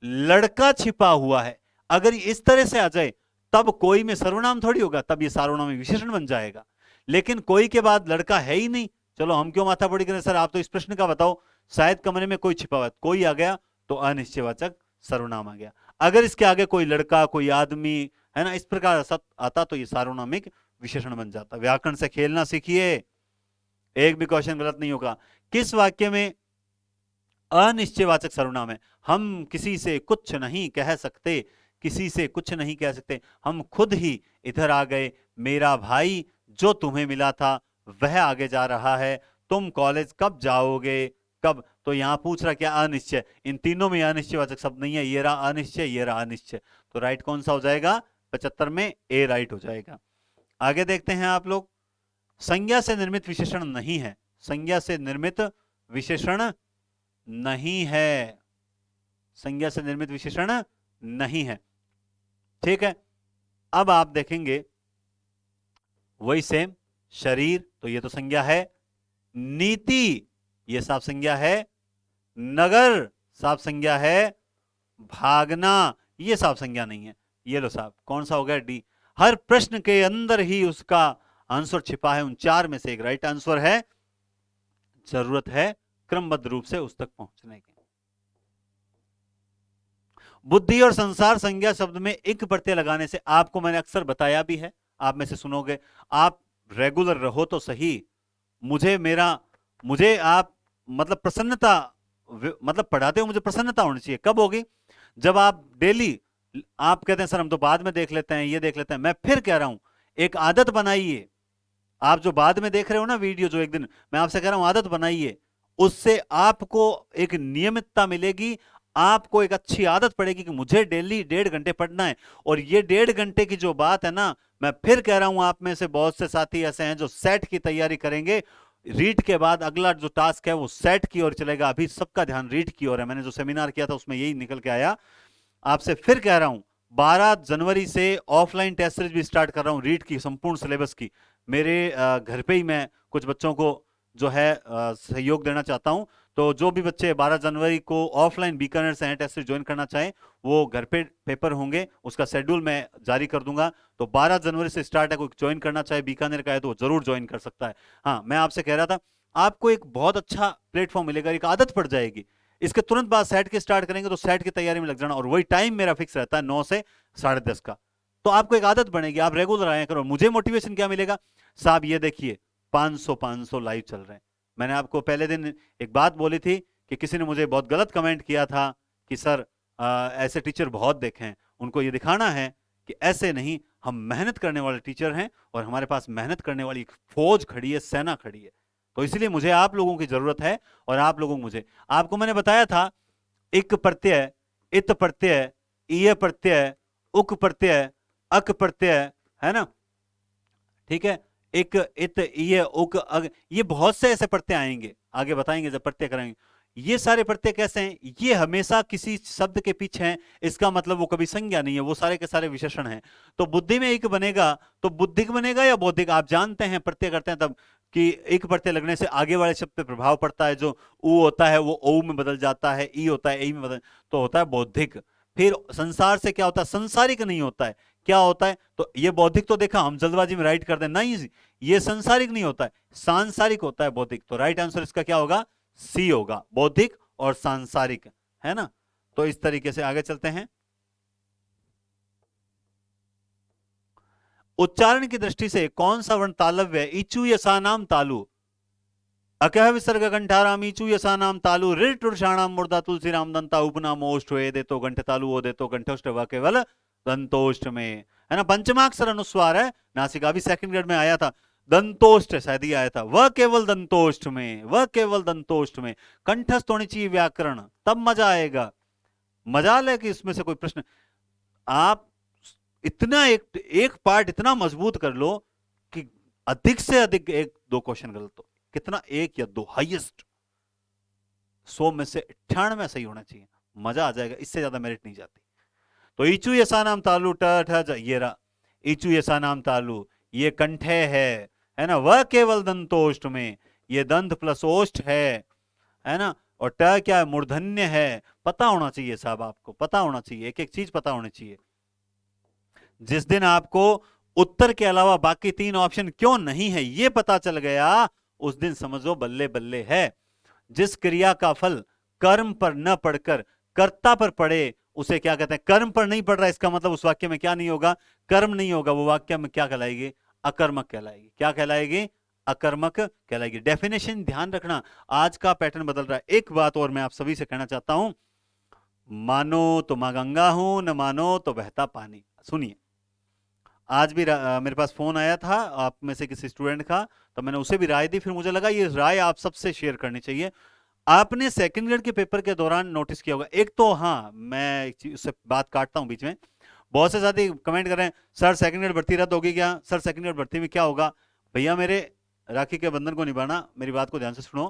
लड़का छिपा हुआ है, अगर इस तरह से आ जाए तब कोई में सर्वनाम थोड़ी होगा, तब ये सार्वनामिक विशेषण बन जाएगा। लेकिन कोई के बाद लड़का है ही नहीं, चलो हम क्यों माथापड़ी करें, सर आप तो इस प्रश्न का बताओ। शायद कमरे में कोई छिपा हुआ है, कोई आ गया तो अनिश्चयवाचक सर्वनाम आ गया। अगर इसके आगे कोई लड़का, कोई आदमी, है ना, इस प्रकार आता तो ये सार्वनामिक विशेषण बन जाता। व्याकरण से खेलना सीखिए, एक भी क्वेश्चन गलत नहीं होगा। किस वाक्य में अनिश्चयवाचक सर्वनाम है? हम किसी से कुछ नहीं कह सकते, किसी से कुछ नहीं कह सकते, हम खुद ही इधर आ गए। मेरा भाई जो तुम्हें मिला था वह आगे जा रहा है, तुम कॉलेज कब जाओगे, कब? तो यहां पूछ रहा क्या? अनिश्चय। इन तीनों में अनिश्चयवाचक शब्द नहीं है, ये रहा अनिश्चय, ये रहा अनिश्चय। तो राइट कौन सा हो जाएगा? 75 में ए राइट हो जाएगा। आगे देखते हैं आप लोग। संज्ञा से निर्मित विशेषण नहीं है, संज्ञा से निर्मित विशेषण नहीं है, संज्ञा से निर्मित विशेषण नहीं है। ठीक है, अब आप देखेंगे वही सेम, शरीर तो ये तो संज्ञा है, नीति ये साफ संज्ञा है, नगर साफ संज्ञा है, भागना ये साफ संज्ञा नहीं है। ये लो साहब, कौन सा हो गया? डी। हर प्रश्न के अंदर ही उसका आंसर छिपा है, उन चार में से एक राइट आंसर है। जरूरत है क्रमबद्ध रूप से उस तक पहुंचने की। बुद्धि और संसार संज्ञा शब्द में एक प्रत्यय लगाने से, आपको मैंने अक्सर बताया भी है, आप में से सुनोगे, आप रेगुलर रहो तो सही। मुझे आप मतलब प्रसन्नता, मतलब पढ़ाते हो मुझे प्रसन्नता होनी चाहिए। कब होगी? जब आप डेली, आप कहते हैं सर हम तो बाद में देख लेते हैं, ये देख लेते हैं। मैं फिर कह रहा हूं, एक आदत बनाइए। आप जो बाद में देख रहे हो ना वीडियो, जो एक दिन, मैं आपसे कह रहा हूं आदत बनाइए, उससे आपको एक नियमितता मिलेगी, आपको एक अच्छी आदत पड़ेगी कि मुझे डेली 1.5 घंटे पढ़ना है। और ये 1.5 घंटे की जो बात है ना, मैं फिर कह रहा हूं, आप में से बहुत से साथी ऐसे हैं जो सेट की तैयारी करेंगे। रीट के बाद अगला जो टास्क है वो सेट की ओर चलेगा। अभी सबका ध्यान रीट की ओर है। मैंने जो सेमिनार किया था उसमें यही निकल के आया। आपसे फिर कह रहा हूं, 12 जनवरी से ऑफलाइन टेस्ट सीरीज भी स्टार्ट कर रहा हूं रीट की संपूर्ण सिलेबस की। मेरे घर पे ही मैं कुछ बच्चों को जो है सहयोग देना चाहता हूं। तो जो भी बच्चे 12 जनवरी को ऑफलाइन बीकानेर से टेस्ट सीरीज ज्वाइन करना चाहें, वो घर पे पेपर होंगे, उसका शेड्यूल मैं जारी कर दूंगा। तो 12 जनवरी से स्टार्ट है, कोई ज्वाइन करना चाहे बीकानेर का है तो वो जरूर ज्वाइन कर सकता है। हाँ, मैं आपसे कह रहा था, आपको एक बहुत अच्छा प्लेटफॉर्म मिलेगा, एक आदत पड़ जाएगी। इसके तुरंत बाद सेट के स्टार्ट करेंगे तो सेट की तैयारी में लग जाना, और वही टाइम मेरा फिक्स रहता है 9 से 10:30 का। तो आपको एक आदत बनेगी, आप रेगुलर आया करो। मुझे मोटिवेशन क्या मिलेगा? साहब ये देखिए 500 लाइव चल रहे हैं। मैंने आपको पहले दिन एक बात बोली थी कि किसी ने मुझे बहुत गलत कमेंट किया था कि सर ऐसे टीचर बहुत देखे हैं। उनको ये दिखाना है कि ऐसे नहीं, हम मेहनत करने वाले टीचर हैं और हमारे पास मेहनत करने वाली एक फौज खड़ी है, सेना खड़ी है। तो इसलिए मुझे आप लोगों की जरूरत है, और आप लोगों को मुझे। आपको मैंने बताया था, इक प्रत्यय, इत प्रत्यय, ईय प्रत्यय, उक प्रत्यय, अक प्रत्यय, है ना? ठीक है, इक, इत, ईय, उक, अग, ये बहुत से ऐसे प्रत्यय आएंगे, आगे बताएंगे जब प्रत्यय करेंगे। ये सारे प्रत्यय कैसे हैं? ये हमेशा किसी शब्द के पीछे हैं, इसका मतलब वो कभी संज्ञा नहीं है, वो सारे के सारे विशेषण हैं। तो बुद्धि में एक बनेगा तो बुद्धिक बनेगा या बौद्धिक? आप जानते हैं प्रत्यय करते हैं तब कि एक प्रत्यय लगने से आगे वाले शब्द पे प्रभाव पड़ता है। जो ऊ होता है वो ओ में बदल जाता है, ई होता है ई में बदल, तो होता है बौद्धिक। फिर संसार से क्या होता है? संसारिक नहीं होता है। क्या होता है? तो ये बौद्धिक तो देखा, हम जल्दबाजी में राइट कर दें, नहीं, ये संसारिक नहीं होता है, सांसारिक होता है बौद्धिक। तो राइट आंसर इसका क्या होगा? सी होगा, बौद्धिक और सांसारिक, है ना? तो इस तरीके से आगे चलते हैं। उच्चारण की दृष्टि से कौन सा वर्ण तालव्य है? इचु यसा नाम तालु, अकह विसर्ग कंठाराम इचु यसा नाम तालु, ऋ टुर्षाणाम मूर्धा तुलसी राम दंता उपनाम ओष्ठ ए दे तो कंठ तालु ओ दे तो कंठोष्ठ व केवल दंतोष्ठ में, है ना? पंचमाक्षर अनुस्वार है, नासिका भी सेकंड ग्रेड में आया था। दंतोष्ठ शायद ही आया था, वह केवल दंतोष्ठ में, वह केवल दंतोष्ठ में। कंठस्थ होनी चाहिए व्याकरण, तब मजा आएगा। मजाल है कि इसमें से कोई प्रश्न, आप इतना एक एक पार्ट इतना मजबूत कर लो कि अधिक से अधिक एक दो क्वेश्चन गलत हो। कितना? एक या दो, हाईएस्ट 100 में से 98 सही होना चाहिए, मजा आ जाएगा, इससे ज्यादा मेरिट नहीं जाती। तो ईचू यसा नाम तालु ठ ये रहा, ईचू यसा नाम तालु, ये कंठे है ना? वह केवल दंतोष्ठ में, ये दंत प्लस ओष्ठ है ना? और ट क्या है? मूर्धन्य है। पता होना चाहिए साहब, आपको पता होना चाहिए, एक एक चीज पता होनी चाहिए। जिस दिन आपको उत्तर के अलावा बाकी 3 ऑप्शन क्यों नहीं है ये पता चल गया, उस दिन समझो बल्ले बल्ले है। जिस क्रिया का फल कर्म पर न पड़कर कर्ता पर पड़े उसे क्या कहते हैं? कर्म पर नहीं पड़ रहा, इसका मतलब उस वाक्य में क्या नहीं होगा? कर्म नहीं होगा। वो वाक्य में क्या कहलाएगी? अकर्मक कहलाएगी। क्या कहलाएगी? अकर्मक कहलाएगी। डेफिनेशन ध्यान रखना, आज का पैटर्न बदल रहा है। एक बात और मैं आप सभी से कहना चाहता हूं, मानो तो मां गंगा हूं, न मानो तो बहता पानी। सुनिए, आज भी मेरे पास फोन आया था आप में से किसी स्टूडेंट का, तो मैंने उसे भी राय दी, फिर मुझे लगा ये राय आप सबसे शेयर करनी चाहिए। आपने सेकंड ग्रेड के पेपर के दौरान नोटिस किया होगा, एक तो हाँ, मैं एक चीज उससे बात काटता हूं बीच में, बहुत से साथी कमेंट कर रहे हैं सर सेकंड ग्रेड भर्ती रद्द होगी क्या? सर सेकंड ग्रेड भर्ती में क्या होगा? भैया मेरे, राखी के बंधन को निभाना, मेरी बात को ध्यान से सुनो।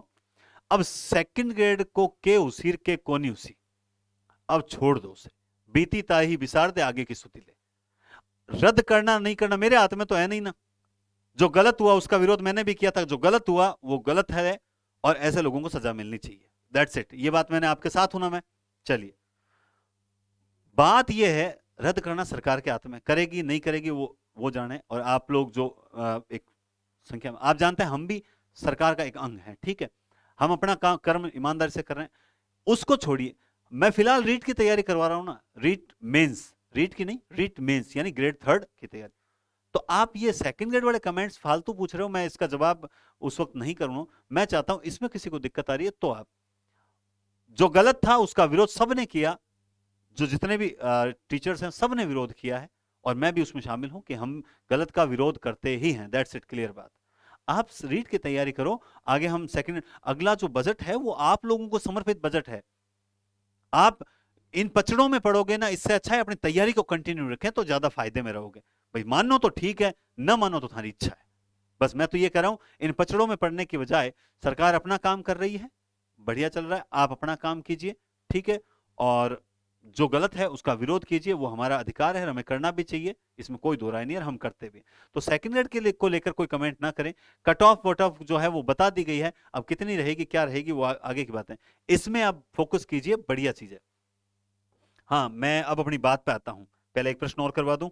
अब सेकंड ग्रेड को के उसीर के कोनी उसी, अब छोड़ दो उसे, बीती ताही बिसार दे, आगे की स्तुति ले। रद्द करना नहीं करना मेरे हाथ में तो है नहीं ना। जो गलत हुआ उसका विरोध मैंने भी किया था, जो गलत हुआ वो गलत है, और ऐसे लोगों को सजा मिलनी चाहिए। दैट्स इट, ये बात मैंने आपके साथ हूं ना मैं। चलिए, बात ये है, रद्द करना सरकार के हाथ में, करेगी नहीं करेगी वो जाने। और आप लोग जो एक संख्या में, आप जानते हैं हम भी सरकार का एक अंग है, ठीक है? हम अपना काम कर्म ईमानदारी से कर रहे हैं, उसको छोड़िए। मैं फिलहाल रीट की तैयारी करवा रहा हूं ना, रीट मेंस, रीट की नहीं, रीट मेंस यानी ग्रेड 3 की तैयारी। तो आप ये सेकंड ग्रेड वाले कमेंट्स फालतू पूछ रहे हो, मैं इसका जवाब उस वक्त नहीं करूंगा। मैं चाहता हूं इसमें किसी को दिक्कत आ रही है तो आप, जो गलत था उसका विरोध सबने किया, जो जितने भी टीचर्स हैं सबने विरोध किया है, और मैं भी उसमें शामिल हूं कि हम गलत का विरोध करते ही हैं। दैट्स इट, क्लियर बात। आप रीट की तैयारी करो, आगे हम सेकंड, अगला जो बजट है वो आप लोगों को समर्पित बजट है। आप इन पचड़ों में पढ़ोगे ना, इससे अच्छा है अपनी तैयारी को कंटिन्यू रखें तो ज्यादा फायदे में रहोगे। भाई मानो तो ठीक है, न मानो तो तुम्हारी इच्छा है। बस मैं तो ये कह रहा हूं, इन पचड़ों में पड़ने की बजाय सरकार अपना काम कर रही है, बढ़िया चल रहा है, आप अपना काम कीजिए, ठीक है। और जो गलत है उसका विरोध कीजिए, वो हमारा अधिकार है, हमें करना भी चाहिए, इसमें कोई दो राय नहीं है, हम करते भी। तो सेकंड ग्रेड के लिए को लेकर कोई कमेंट ना करें। कट ऑफ वट ऑफ जो है वो बता दी गई है, अब कितनी रहेगी क्या रहेगी वो आगे की बात है, इसमें आप फोकस कीजिए, बढ़िया चीज है। हाँ, मैं अब अपनी बात पे आता हूं, पहले एक प्रश्न और करवा दूं,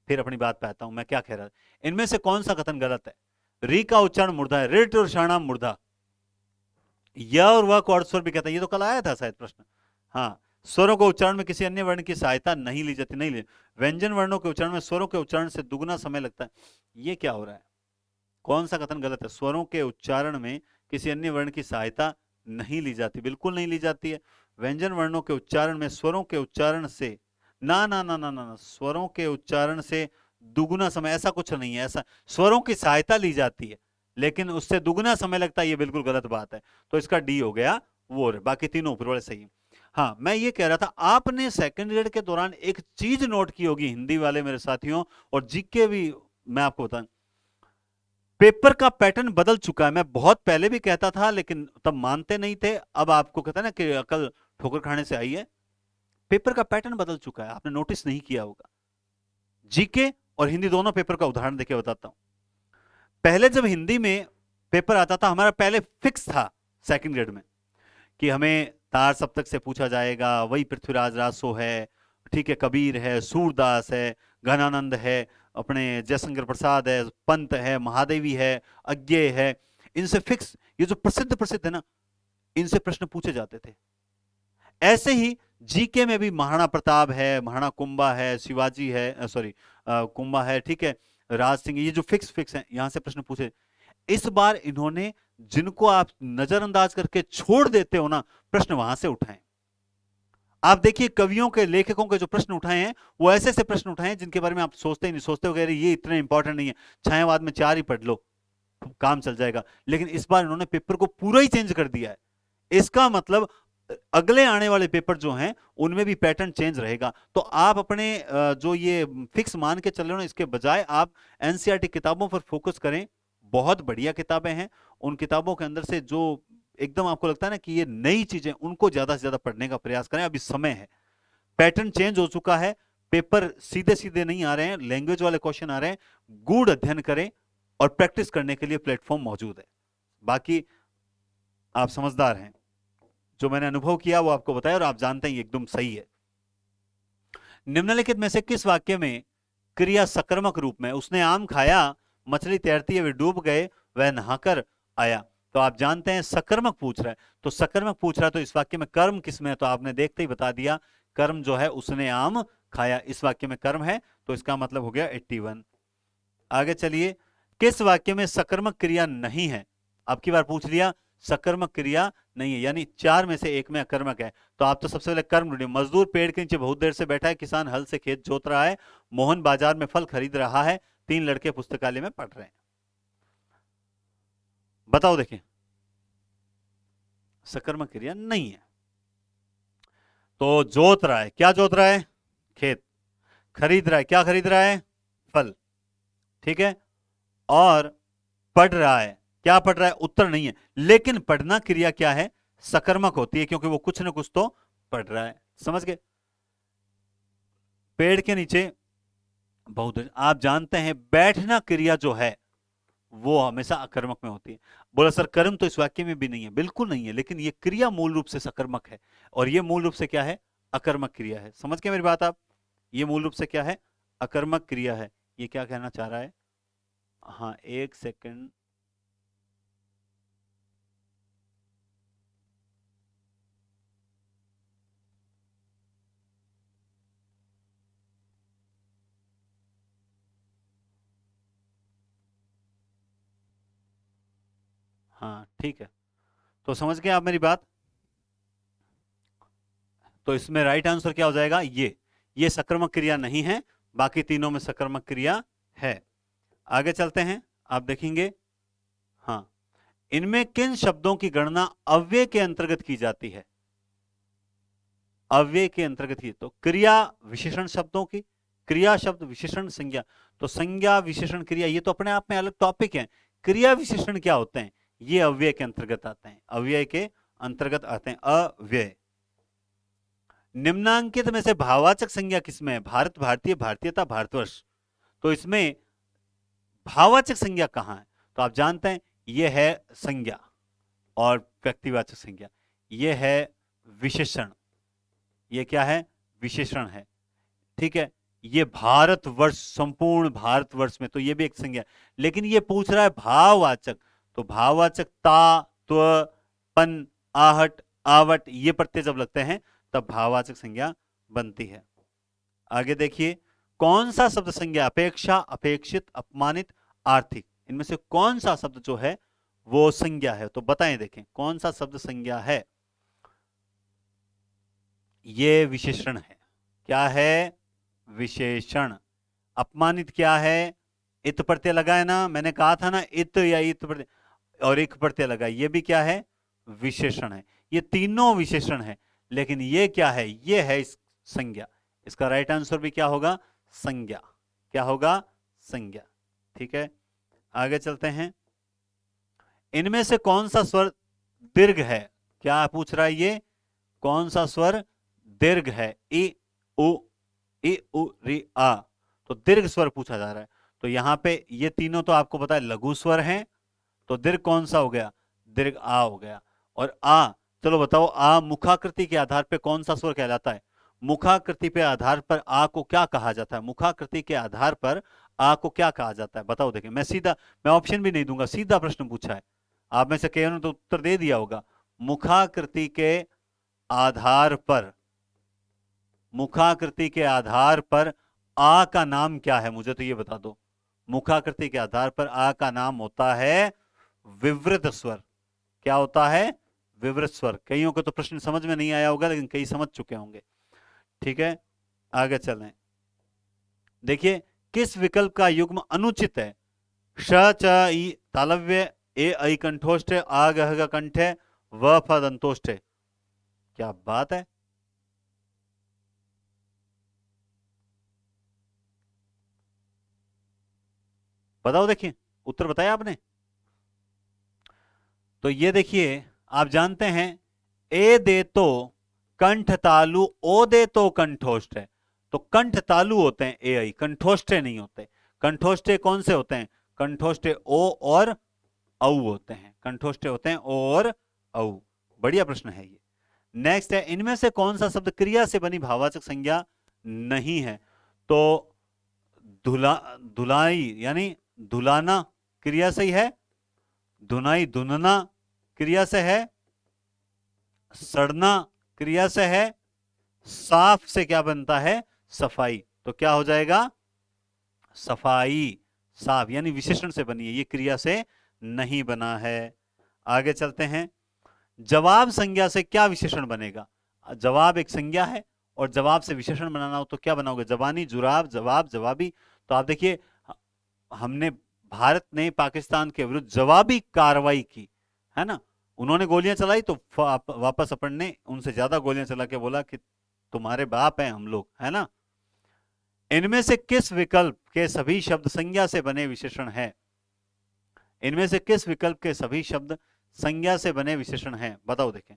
फिर अपनी बात पे आता हूं। मैं क्या कह रहा था, इनमें से कौन सा कथन गलत है? री का उच्चारण मूर्धा है, रिट और षाणाम मूर्धा, य और व को अर्ध स्वर भी कहता है, ये तो कल आया था शायद प्रश्न। हाँ, स्वरों को उच्चारण में किसी अन्य वर्ण की सहायता नहीं ली जाती, नहीं ली। व्यंजन वर्णों के उच्चारण में स्वरों के उच्चारण से दुगना समय लगता है, ये क्या हो रहा है? कौन सा कथन गलत है? स्वरों के उच्चारण में किसी अन्य वर्ण की सहायता नहीं ली जाती, बिल्कुल नहीं ली जाती है। व्यंजन वर्णों के उच्चारण में स्वरों के उच्चारण से, ना ना ना ना ना ना, स्वरों के उच्चारण से दुगुना समय, ऐसा कुछ नहीं है। ऐसा स्वरों की सहायता ली जाती है लेकिन उससे दुगना समय लगता है, ये बिल्कुल गलत बात है। तो इसका डी हो गया वो, बाकी तीनों ऊपर वाले सही। हाँ, मैं ये कह रहा था, आपने सेकंड ग्रेड के दौरान एक चीज नोट की होगी हिंदी वाले मेरे साथियों, और जीके भी, मैं आपको बताऊं, पेपर का पैटर्न बदल चुका है। मैं बहुत पहले भी कहता था लेकिन तब मानते नहीं थे, अब आपको कहता है ना कि अकल ठोकर खाने से आई है। पेपर का पैटर्न बदल चुका है, आपने नोटिस नहीं किया होगा। जीके और हिंदी दोनों पेपर का उदाहरण देके बताता हूं। पहले जब हिंदी में पेपर आता था, हमारा पहले फिक्स था सेकंड ग्रेड में कि हमें तार सप्तक से पूछा जाएगा, वही पृथ्वीराज रासो है, ठीक है, कबीर है, सूरदास है, घनानंद है, अपने जयशंकर प्रसाद है, पंत है, महादेवी है, अज्ञे है, इनसे फिक्स, ये जो प्रसिद्ध प्रसिद्ध है ना, इनसे प्रश्न पूछे जाते थे। ऐसे ही जीके में भी महाराणा प्रताप है, महाराणा कुंभा है, शिवाजी है, सॉरी कुंभा है, ठीक है, राज सिंह, ये जो फिक्स फिक्स है, यहां से प्रश्न पूछे। इस बार इन्होंने, जिनको आप नजरअंदाज करके छोड़ देते हो ना, प्रश्न वहां से उठाए। आप देखिए कवियों के, लेखकों के जो प्रश्न उठाए हैं, वो ऐसे ऐसे प्रश्न उठाए हैं जिनके बारे में आप सोचते ही नहीं, सोचते हो ये इतने इंपॉर्टेंट नहीं है, छायावाद में 4 ही पढ़ लो, काम चल जाएगा। लेकिन इस बार इन्होंने पेपर को पूरा ही चेंज कर दिया है। इसका मतलब अगले आने वाले पेपर जो हैं उनमें भी पैटर्न चेंज रहेगा। तो आप अपने जो ये फिक्स मान के चल रहे हो ना, इसके बजाय आप एनसीईआरटी किताबों पर फोकस करें। बहुत बढ़िया किताबें हैं, उन किताबों के अंदर से जो एकदम आपको लगता है ना कि ये नई चीजें, उनको ज्यादा से ज्यादा पढ़ने का प्रयास करें। अभी समय है, पैटर्न चेंज हो चुका है, पेपर सीधे सीधे नहीं आ रहे हैं, लैंग्वेज वाले क्वेश्चन आ रहे हैं। गूढ़ अध्ययन करें और प्रैक्टिस करने के लिए प्लेटफॉर्म मौजूद है। बाकी आप समझदार हैं, जो मैंने अनुभव किया वो आपको बताया और आप जानते हैं एकदम सही है। निम्नलिखित में से किस वाक्य में क्रिया सकर्मक रूप में, उसने आम खाया, मछली तैरती है, वे डूब गए, वह नहाकर आया। तो आप जानते हैं सकर्मक पूछ रहा है, तो सकर्मक पूछ रहा है, तो इस वाक्य में कर्म किसमें है? तो आपने देखते ही बता दिया, कर्म जो है उसने आम खाया, इस वाक्य में कर्म है, तो इसका मतलब हो गया 81। आगे चलिए, किस वाक्य में सकर्मक क्रिया नहीं है? अब की बार पूछ लिया सकर्मक क्रिया नहीं है, यानी 4 में से 1 में अकर्मक है। तो आप तो सबसे पहले कर्म ढूंढिए। मजदूर पेड़ के नीचे बहुत देर से बैठा है, किसान हल से खेत जोत रहा है, मोहन बाजार में फल खरीद रहा है, 3 लड़के पुस्तकालय में पढ़ रहे हैं। बताओ, देखिए, सकर्मक क्रिया नहीं है। तो जोत रहा है, क्या जोत रहा है? खेत। खरीद रहा है, क्या खरीद रहा है? फल, ठीक है। और पढ़ रहा है, क्या पढ़ रहा है? उत्तर नहीं है। लेकिन पढ़ना क्रिया क्या है? सकर्मक होती है, क्योंकि वो कुछ ना कुछ तो पढ़ रहा है। समझ गए? पेड़ के नीचे बहुत, आप जानते हैं बैठना क्रिया जो है वो हमेशा अकर्मक में होती है। बोला सर कर्म तो इस वाक्य में भी नहीं है, बिल्कुल नहीं है, लेकिन ये क्रिया मूल रूप से सकर्मक है, और ये मूल रूप से क्या है? अकर्मक क्रिया है। समझ गए मेरी बात आप? ये मूल रूप से क्या है? अकर्मक क्रिया है। ये क्या कहना चाह रहा है? हाँ, एक सेकंड, हाँ ठीक है। तो समझ गए आप मेरी बात? तो इसमें राइट आंसर क्या हो जाएगा? ये सकर्मक क्रिया नहीं है, बाकी तीनों में सकर्मक क्रिया है। आगे चलते हैं, आप देखेंगे। हाँ, इनमें किन शब्दों की गणना अव्यय के अंतर्गत की जाती है? अव्यय के अंतर्गत ही तो क्रिया विशेषण शब्दों की, क्रिया शब्द विशेषण संज्ञा, तो संज्ञा विशेषण क्रिया ये तो अपने आप में अलग टॉपिक है। क्रिया विशेषण क्या होते हैं? ये अव्यय के अंतर्गत आते हैं, अव्यय के अंतर्गत आते हैं, अव्यय। निम्नांकित में से भाववाचक संज्ञा किसमें है? भारत, भारतीय, भारतीयता, भारतवर्ष। तो इसमें भाववाचक संज्ञा कहां है? तो आप जानते हैं यह है संज्ञा और व्यक्तिवाचक संज्ञा, यह है विशेषण। यह क्या है? विशेषण है। ठीक है, ये भारतवर्ष, संपूर्ण भारतवर्ष में, तो ये भी एक संज्ञा है। लेकिन ये पूछ रहा है भाववाचक, तो भाववाचक ता, त्व, पन, आहट, आवट ये प्रत्यय जब लगते हैं तब भाववाचक संज्ञा बनती है। आगे देखिए, कौन सा शब्द संज्ञा अपेक्षा, अपेक्षित, अपमानित, आर्थिक, इनमें से कौन सा शब्द जो है वो संज्ञा है? तो बताएं, देखें कौन सा शब्द संज्ञा है। ये विशेषण है। क्या है? विशेषण। अपमानित क्या है? इत प्रत्यय लगा है ना, मैंने कहा था ना, इत या इत प्रत्यय और एक प्रत्यय लगा, ये भी क्या है? विशेषण है। ये तीनों विशेषण है, लेकिन ये क्या है? ये है संज्ञा। इसका राइट आंसर भी क्या होगा? संज्ञा। क्या होगा? संज्ञा। ठीक है, आगे चलते हैं। इनमें से कौन सा स्वर दीर्घ है? क्या पूछ रहा है ये? कौन सा स्वर दीर्घ है? इ उ, इ उ रि आ, तो दीर्घ स्वर पूछा जा रहा है। तो यहां पे ये तीनों तो आपको पता है लघु स्वर हैं, तो दीर्घ कौन सा हो गया? दीर्घ आ हो गया। और आ, चलो बताओ, आ मुखाकृति के आधार पे कौन सा स्वर कहलाता है? मुखाकृति पे आधार पर आ को क्या कहा जाता है? मुखाकृति के आधार पर आ को क्या कहा जाता है? बताओ। देखिए, मैं ऑप्शन भी नहीं दूंगा, सीधा प्रश्न पूछा है। आप में से कई ने तो उत्तर दे दिया होगा। मुखाकृति के आधार पर, मुखाकृति के आधार पर आ का नाम क्या है? मुझे तो ये बता दो। मुखाकृति के आधार पर आ का नाम होता है विवृत स्वर। क्या होता है? विवृत स्वर। कईयों को तो प्रश्न समझ में नहीं आया होगा, लेकिन कई समझ चुके होंगे। ठीक है, आगे चलें। देखिए, किस विकल्प का युग्म अनुचित है? श, च, ई तालव्य, ए ऐ कंठोष्ठ, आ गह ग कंठ, व फ दंतोष्ठ। क्या बात है! बताओ, देखिए उत्तर बताया आपने। तो ये देखिए, आप जानते हैं ए दे तो कंठ तालु, ओ दे तो कंठोष्ठ है। तो कंठ तालु होते हैं ए आई, कंठोष्ठे नहीं होते। कंठोष्ठे कौन से होते हैं? कंठोष्ठे ओ और औ होते हैं। कंठोष्ठे होते हैं ओ और औ। बढ़िया प्रश्न है ये। नेक्स्ट है, इनमें से कौन सा शब्द क्रिया से बनी भाववाचक संज्ञा नहीं है? तो धुला, धुलाई यानी धुलाना क्रिया से ही है। धुनाई, धुनना क्रिया से है। सड़ना क्रिया से है। साफ से क्या बनता है? सफाई। तो क्या हो जाएगा? सफाई। साफ यानी विशेषण से बनी है, ये क्रिया से नहीं बना है। आगे चलते हैं। जवाब संज्ञा से क्या विशेषण बनेगा? जवाब एक संज्ञा है और जवाब से विशेषण बनाना हो तो क्या बनाओगे? जवानी, जुराब, जवाब, जवाबी। तो आप देखिए, हमने, भारत ने पाकिस्तान के विरुद्ध जवाबी कार्रवाई की है ना। उन्होंने गोलियां चलाई तो वापस अपन ने उनसे ज्यादा गोलियां चला के बोला कि तुम्हारे बाप हैं हम लोग, है ना। इनमें से किस विकल्प के सभी शब्द संज्ञा से बने विशेषण है? इनमें से किस विकल्प के सभी शब्द संज्ञा से बने विशेषण हैं? बताओ। देखें,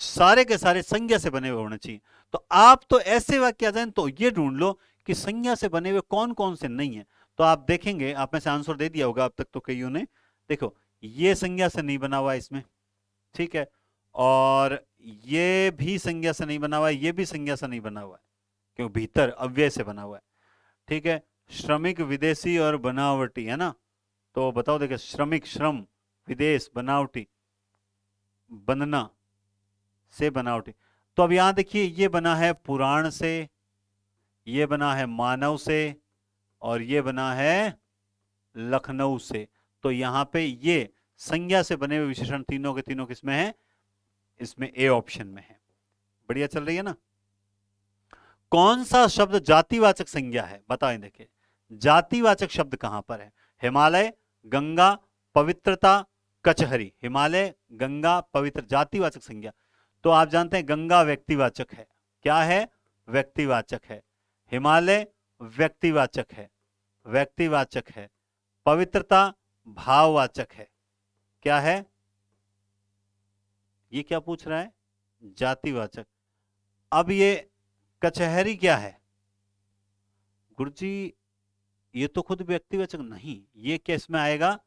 सारे के सारे संज्ञा से बने हुए होने चाहिए। तो आप तो ऐसे वाक्य आ जाए तो ये ढूंढ लो कि संज्ञा से बने हुए कौन कौन से नहीं है। तो आप देखेंगे, आप में से आंसर दे दिया होगा अब तक तो कईयों ने। देखो, ये संज्ञा से नहीं बना हुआ है इसमें, ठीक है, और ये भी संज्ञा से नहीं बना हुआ है, ये भी संज्ञा से नहीं बना हुआ है, क्योंकि भीतर अव्यय से बना हुआ है। ठीक है, श्रमिक, विदेशी और बनावटी, है ना। तो बताओ। देखिए, श्रमिक, श्रम, विदेश, बनावटी, बनना से बनावटी। तो अब यहां देखिए, ये बना है पुराण से, ये बना है मानव से, और ये बना है लखनऊ से। तो यहां पे ये संज्ञा से बने हुए विशेषण तीनों के तीनों किसमें है? इसमें ए ऑप्शन में है। बढ़िया चल रही है ना। कौन सा शब्द जातिवाचक संज्ञा है? बताएं। देखिए, जातिवाचक शब्द कहां पर है? हिमालय, गंगा, पवित्रता, कचहरी। हिमालय, गंगा, पवित्र, जातिवाचक संज्ञा। तो आप जानते हैं गंगा व्यक्तिवाचक है। क्या है? व्यक्तिवाचक है। हिमालय व्यक्तिवाचक है। व्यक्तिवाचक है, पवित्रता भाववाचक है। क्या है ये? क्या पूछ रहा है? जातिवाचक। अब ये कचहरी क्या है गुरुजी? ये तो खुद व्यक्तिवाचक नहीं, ये क्या इसमें आएगा?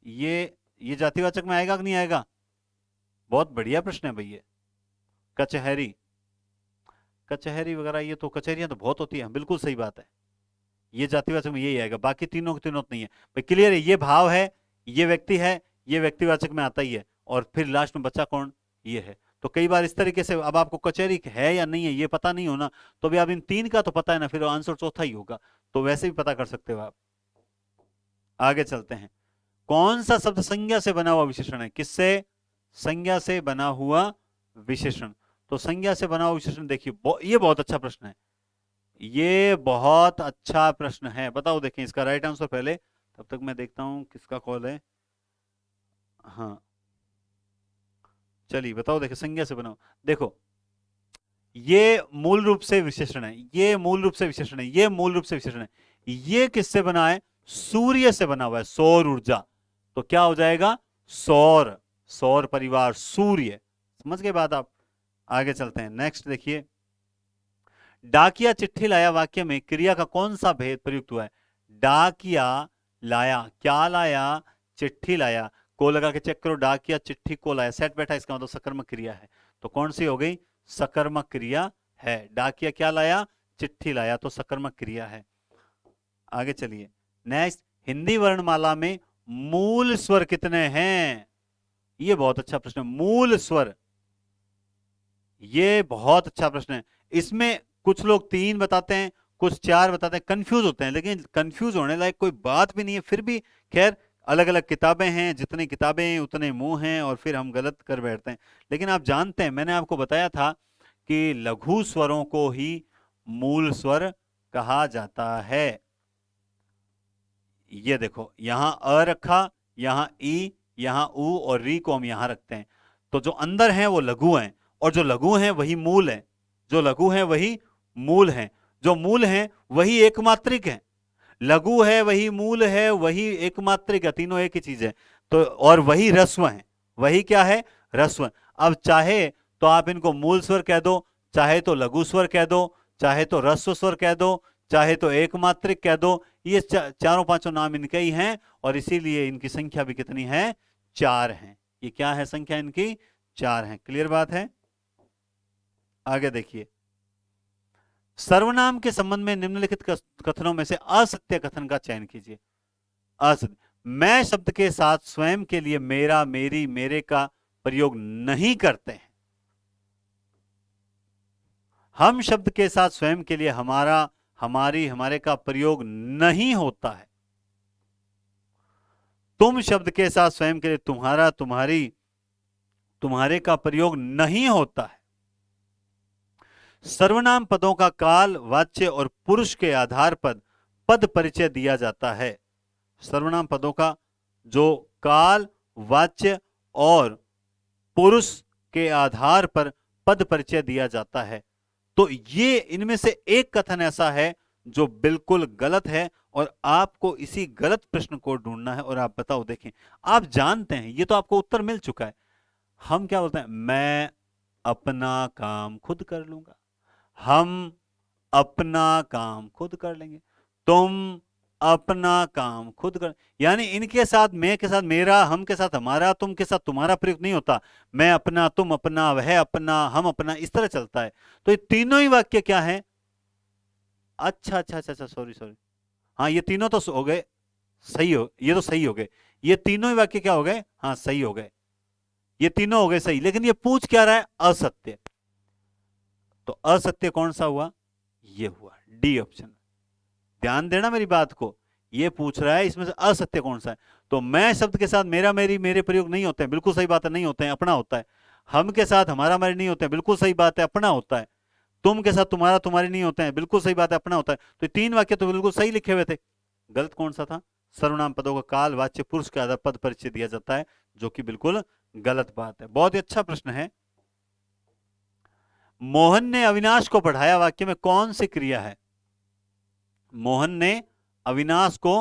ये जातिवाचक में आएगा कि नहीं आएगा? बहुत बढ़िया प्रश्न है भैया। कचहरी, कचहरी वगैरह, ये तो कचहरियां तो बहुत होती हैं, बिल्कुल सही बात है। ये जातिवाचक में यही आएगा, बाकी तीनों के तीनों तो नहीं है भाई। क्लियर है? ये भाव है, ये व्यक्ति है, ये व्यक्तिवाचक में आता ही है, और फिर लास्ट में बच्चा कौन? ये है। तो कई बार इस तरीके से, अब आपको कचहरी है या नहीं है ये पता नहीं होना, तो अभी आप इन तीन का तो पता है ना, फिर आंसर चौथा ही होगा, तो वैसे भी पता कर सकते हो आप। आगे चलते हैं। कौन सा शब्द संज्ञा से बना हुआ विशेषण है? किससे? संज्ञा से बना हुआ विशेषण। तो संज्ञा से बना हुआ विशेषण देखिए, ये बहुत अच्छा प्रश्न है, ये बहुत अच्छा प्रश्न है। बताओ, देखें इसका राइट आंसर पहले, तब तक मैं देखता हूं किसका कॉल है। हाँ चलिए बताओ, देखें संज्ञा से बना, देखो ये मूल रूप से विशेषण है, ये मूल रूप से विशेषण है, ये मूल रूप से विशेषण है। ये किससे बना है? सूर्य से बना हुआ है, सौर ऊर्जा। तो क्या हो जाएगा? सौर, सौर परिवार, सूर्य। समझ गए बात आप? आगे चलते हैं, नेक्स्ट देखिए। डाकिया चिट्ठी लाया वाक्य में क्रिया का कौन सा भेद प्रयुक्त हुआ है? डाकिया लाया, क्या लाया? चिट्ठी लाया। को लगा के चेक करो, डाकिया चिट्ठी को लाया, सेट बैठा, इसका मतलब सकर्मक क्रिया है। तो कौन सी हो गई? सकर्मक क्रिया है। डाकिया क्या लाया? चिट्ठी लाया, तो सकर्मक क्रिया है। आगे चलिए, नेक्स्ट। हिंदी वर्णमाला में मूल स्वर कितने हैं? ये बहुत अच्छा प्रश्न है, मूल स्वर, ये बहुत अच्छा प्रश्न है। इसमें कुछ लोग 3 बताते हैं, कुछ 4 बताते हैं, कंफ्यूज होते हैं, लेकिन कंफ्यूज होने लायक कोई बात भी नहीं है। फिर भी खैर, अलग अलग किताबें हैं, जितनी किताबें उतने मुंह हैं, और फिर हम गलत कर बैठते हैं। लेकिन आप जानते हैं, मैंने आपको बताया था कि लघु स्वरों को ही मूल स्वर कहा जाता है। ये देखो, यहां अ रखा, यहां ई, यहां उ, और री को हम यहां रखते हैं। तो जो अंदर हैं वो लघु हैं, और जो लघु हैं वही मूल है, जो लघु हैं वही मूल हैं, जो मूल हैं वही एकमात्रिक है। लघु है वही मूल है वही एकमात्रिक है, तीनों एक ही चीज है। तो और वही रस्व है, वही क्या है? रस्व। अब चाहे तो आप इनको मूल स्वर कह दो, चाहे तो लघु स्वर कह दो, चाहे तो रस्व स्वर कह दो, चाहे तो एकमात्रिक कह दो। ये चारों पांचों नाम इनके ही हैं, और इसीलिए इनकी संख्या भी कितनी है? 4 है। ये क्या है? संख्या इनकी 4 है। क्लियर बात है? आगे देखिए, सर्वनाम के संबंध में निम्नलिखित कथनों में से असत्य कथन का चयन कीजिए। असत्य। मैं शब्द के साथ स्वयं के लिए मेरा, मेरी, मेरे का प्रयोग नहीं करते हैं। हम शब्द के साथ स्वयं के लिए हमारा, हमारी, हमारे का प्रयोग नहीं होता है। तुम शब्द के साथ स्वयं के लिए तुम्हारा, तुम्हारी, तुम्हारे का प्रयोग नहीं होता है। सर्वनाम पदों का काल, वाच्य और पुरुष के आधार पर पद परिचय दिया जाता है। सर्वनाम पदों का जो काल, वाच्य और पुरुष के आधार पर पद परिचय दिया जाता है। तो ये इनमें से एक कथन ऐसा है जो बिल्कुल गलत है, और आपको इसी गलत प्रश्न को ढूंढना है। और आप बताओ, देखें, आप जानते हैं, ये तो आपको उत्तर मिल चुका है। हम क्या बोलते हैं? मैं अपना काम खुद कर लूंगा, हम अपना काम खुद कर लेंगे, तुम अपना काम खुद कर, यानी इनके साथ मैं के साथ मेरा, हम के साथ हमारा, तुम के साथ तुम्हारा प्रयोग नहीं होता। मैं अपना, तुम अपना, वह अपना, हम अपना, इस तरह चलता है। तो ये तीनों ही वाक्य क्या है? अच्छा अच्छा अच्छा अच्छा, सॉरी सॉरी, हाँ ये तीनों तो हो गए सही, हो ये तो सही हो गए, ये तीनों ही वाक्य क्या हो गए? हाँ सही हो गए, ये तीनों हो गए सही। लेकिन ये पूछ क्या रहा है? असत्य। तो असत्य कौन सा हुआ? ये हुआ डी ऑप्शन। ध्यान देना मेरी बात को, ये पूछ रहा है इसमें से असत्य कौन सा है। तो मैं शब्द के साथ मेरा, मेरी, मेरे प्रयोग नहीं होते हैं, बिल्कुल सही बात है, नहीं होते हैं, अपना होता है। हम के साथ हमारा, मेरे नहीं होते हैं, बिल्कुल सही बात है, अपना होता है। तुम के साथ तुम्हारा, तुम्हारे नहीं होते हैं, बिल्कुल सही बात है, अपना होता है। तो 3 वाक्य तो बिल्कुल सही लिखे हुए थे। गलत कौन सा था? सर्वनाम पदों का काल, वाच्य, पुरुष के आधार पद परिचय दिया जाता है, जो कि बिल्कुल गलत बात है। बहुत ही अच्छा प्रश्न है। मोहन ने अविनाश को पढ़ाया वाक्य में कौन सी क्रिया है? मोहन ने अविनाश को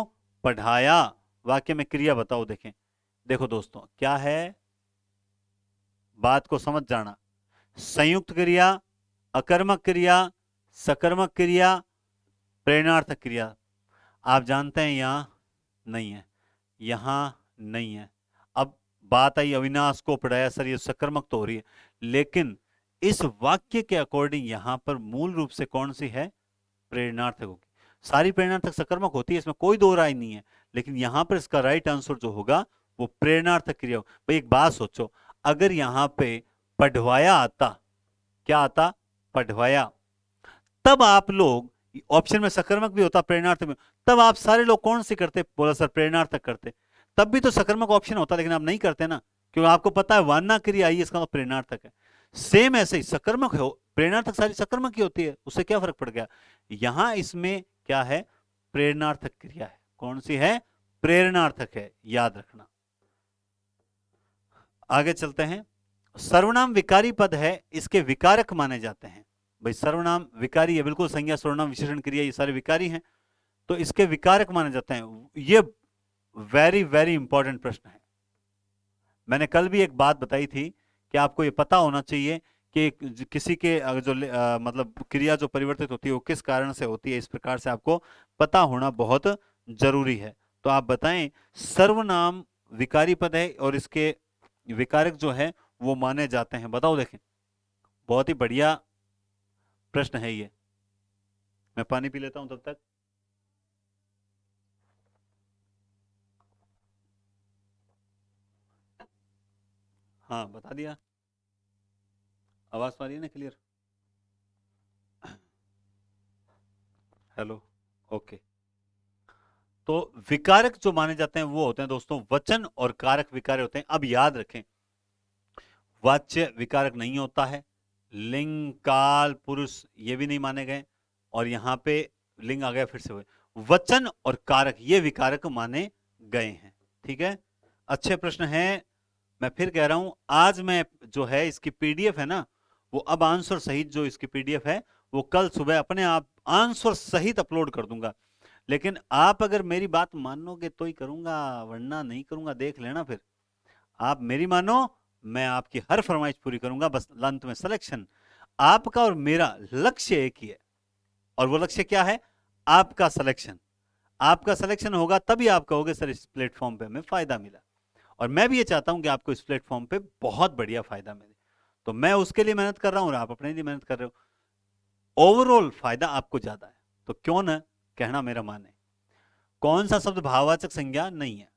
पढ़ाया। वाक्य में क्रिया बताओ। देखें, देखो दोस्तों क्या है, बात को समझ जाना। संयुक्त क्रिया, अकर्मक क्रिया, सकर्मक क्रिया, प्रेरणार्थक क्रिया। आप जानते हैं यहां नहीं है, यहां नहीं है। अब बात आई अविनाश को पढ़ाया, सर ये सकर्मक तो हो रही है, लेकिन इस वाक्य के अकॉर्डिंग यहां पर मूल रूप से कौन सी है, प्रेरणार्थक होगी। सारी प्रेरणार्थक सकर्मक होती है, इसमें कोई दो राय नहीं है, लेकिन यहां पर इसका राइट आंसर जो होगा वो प्रेरणार्थक क्रिया होगा। भाई एक बात सोचो, अगर यहां पे पढ़वाया आता, क्या आता, पढ़वाया, तब आप लोग, ऑप्शन में सकर्मक भी होता प्रेरणार्थक में, तब आप सारे लोग कौन सी करते, बोला सर प्रेरणार्थक करते। तब भी तो सकर्मक ऑप्शन होता, लेकिन आप नहीं करते ना, क्योंकि आपको पता है वाना क्रिया आई, इसका मतलब प्रेरणार्थक है। सेम ऐसे ही सकर्मक हो, प्रेरणार्थक सारी सकर्मक ही होती है, उससे क्या फर्क पड़ गया। यहां इसमें क्या है, प्रेरणार्थक क्रिया है। कौन सी है, प्रेरणार्थक है, याद रखना। आगे चलते हैं। सर्वनाम विकारी पद है, इसके विकारक माने जाते हैं। भाई सर्वनाम विकारी है, बिल्कुल संज्ञा सर्वनाम विशेषण क्रिया ये सारे विकारी हैं, तो इसके विकारक माने जाते हैं। ये वेरी वेरी इंपॉर्टेंट प्रश्न है। मैंने कल भी एक बात बताई थी कि आपको ये पता होना चाहिए कि किसी के जो मतलब क्रिया जो परिवर्तित होती है वो किस कारण से होती है, इस प्रकार से आपको पता होना बहुत जरूरी है। तो आप बताएं, सर्वनाम विकारी पद है और इसके विकारक जो है वो माने जाते हैं, बताओ। देखें, बहुत ही बढ़िया प्रश्न है ये। मैं पानी पी लेता हूं तब तक। हाँ बता दिया, आवाज तो आ रही है ना क्लियर। Hello, okay. तो विकारक जो माने जाते हैं वो होते हैं दोस्तों वचन और कारक विकार होते हैं। अब याद रखें, वाच्य विकारक नहीं होता है, लिंग काल पुरुष ये भी नहीं माने गए, और यहां पे लिंग आ गया फिर से हुए, वचन और कारक ये विकारक माने गए हैं। ठीक है, अच्छे प्रश्न हैं। मैं फिर कह रहा हूं, आज मैं जो है इसकी पीडीएफ है ना, वो अब आंसर सहित जो इसकी पीडीएफ है वो कल सुबह अपने आप आंसर सहित अपलोड कर दूंगा। लेकिन आप अगर मेरी बात मानोगे तो ही करूंगा, वरना नहीं करूंगा, देख लेना फिर। आप मेरी मानो, मैं आपकी हर फरमाइश पूरी करूंगा, बस अंत में सिलेक्शन। आपका और मेरा लक्ष्य एक ही है, और वो लक्ष्य क्या है, आपका सिलेक्शन। आपका सिलेक्शन होगा तभी आप कहोगे सर इस प्लेटफॉर्म पे हमें फायदा मिला। और मैं भी ये चाहता हूं कि आपको इस प्लेटफॉर्म पे बहुत बढ़िया फायदा मिले, तो मैं उसके लिए मेहनत कर रहा हूं और आप अपने लिए मेहनत कर रहे हो। ओवरऑल फायदा आपको ज्यादा है, तो क्यों ना कहना मेरा माने। कौन सा शब्द भाववाचक संज्ञा नहीं है,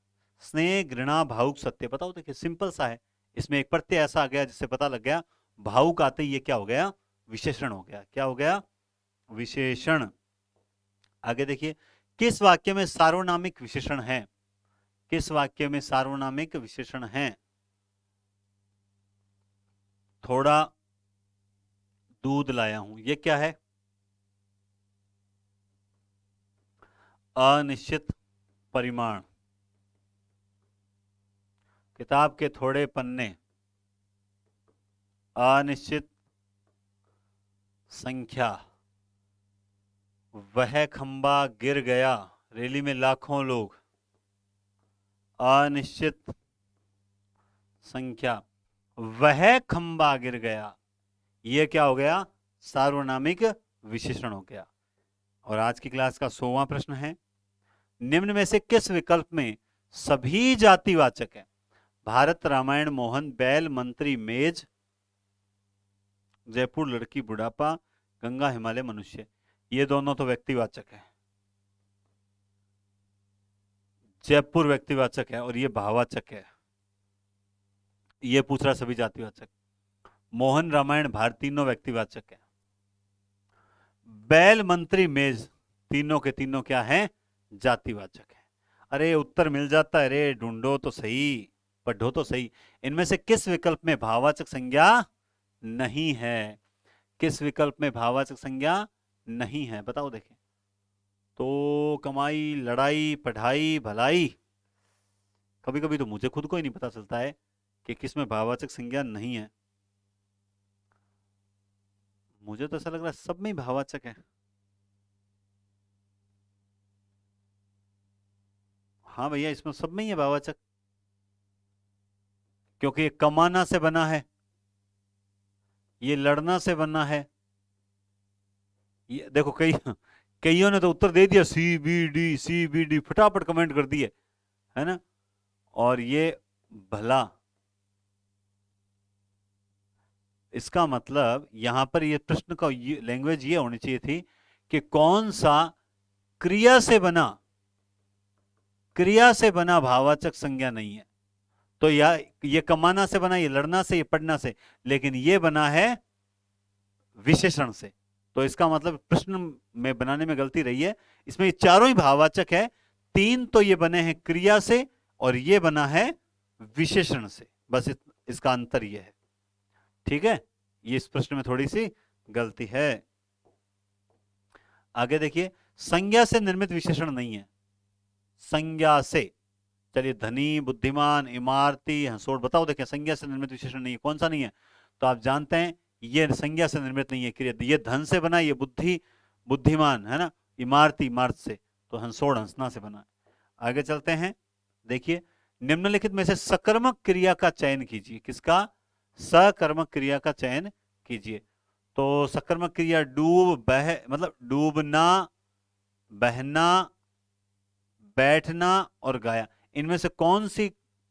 स्नेह घृणा भावुक सत्य, बताओ। देखिए सिंपल सा है, इसमें एक प्रत्यय ऐसा आ गया जिससे पता लग गया भावुक आते ही ये क्या हो गया, विशेषण हो गया। क्या हो गया, विशेषण। आगे देखिए, किस वाक्य में सार्वनामिक विशेषण है, किस वाक्य में सार्वनामिक विशेषण है। थोड़ा दूध लाया हूं, ये क्या है, अनिश्चित परिमाण। किताब के थोड़े पन्ने, अनिश्चित संख्या। वह खंबा गिर गया, रैली में लाखों लोग, अनिश्चित संख्या। वह खंबा गिर गया, यह क्या हो गया, सार्वनामिक विशेषण हो गया। और आज की क्लास का 100वां प्रश्न है, निम्न में से किस विकल्प में सभी जातिवाचक है। भारत रामायण मोहन बैल मंत्री मेज, जयपुर लड़की बुढ़ापा, गंगा हिमालय मनुष्य। ये दोनों तो व्यक्तिवाचक है, जयपुर व्यक्तिवाचक है और ये भाववाचक है। ये पूछ रहा सभी जातिवाचक। मोहन रामायण भारत तीनों व्यक्तिवाचक है। बैल मंत्री मेज तीनों के तीनों क्या हैं, जातिवाचक है। अरे उत्तर मिल जाता है, अरे ढूंढो तो सही, पढ़ो तो सही। इनमें से किस विकल्प में भाववाचक संज्ञा नहीं है, किस विकल्प में भाववाचक संज्ञा नहीं है, बताओ। देखें तो कमाई लड़ाई पढ़ाई भलाई, कभी कभी तो मुझे खुद को ही नहीं पता चलता है कि किसमें भाववाचक संज्ञा नहीं है। मुझे तो ऐसा लग रहा है सब में ही भाववाचक है। हाँ भैया, इसमें सब में ही है भाववाचक, क्योंकि ये कमाना से बना है, ये लड़ना से बना है। ये देखो, कईयों ने तो उत्तर दे दिया, CBD CBD, फटाफट कमेंट कर दिए, है ना। और ये भला, इसका मतलब यहां पर ये प्रश्न का लैंग्वेज ये होनी चाहिए थी कि कौन सा क्रिया से बना, क्रिया से बना भाववाचक संज्ञा नहीं है। तो या ये कमाना से बना, ये लड़ना से, ये पढ़ना से, लेकिन ये बना है विशेषण से। तो इसका मतलब प्रश्न में बनाने में गलती रही है। इसमें ये चारों ही भाववाचक है, 3 तो ये बने हैं क्रिया से और ये बना है विशेषण से, बस इसका अंतर ये है। ठीक है, ये इस प्रश्न में थोड़ी सी गलती है। आगे देखिए, संज्ञा से निर्मित विशेषण नहीं है, संज्ञा से। चलिए, धनी, बुद्धिमान, इमारती, हंसोड़, बताओ देखें, संज्ञा से निर्मित विशेषण नहीं है, कौन सा नहीं है? तो आप जानते हैं ये संज्ञा से निर्मित नहीं है क्रिया। ये धन से बना, ये बुद्धि, बुद्धिमान, है ना। इमारती, इमारत से, तो हंसोड़, हंसना से बना है। आगे चलते हैं, देखिए, निम्नलिखित में से सकर्मक क्रिया का चयन कीजिए। किसका? सकर्मक क्रिया का चयन कीजिए। तो सकर्मक क्रिया डूब, बह, मतलब डूबना, बहना, बैठना और गाया, इनमें से कौन सी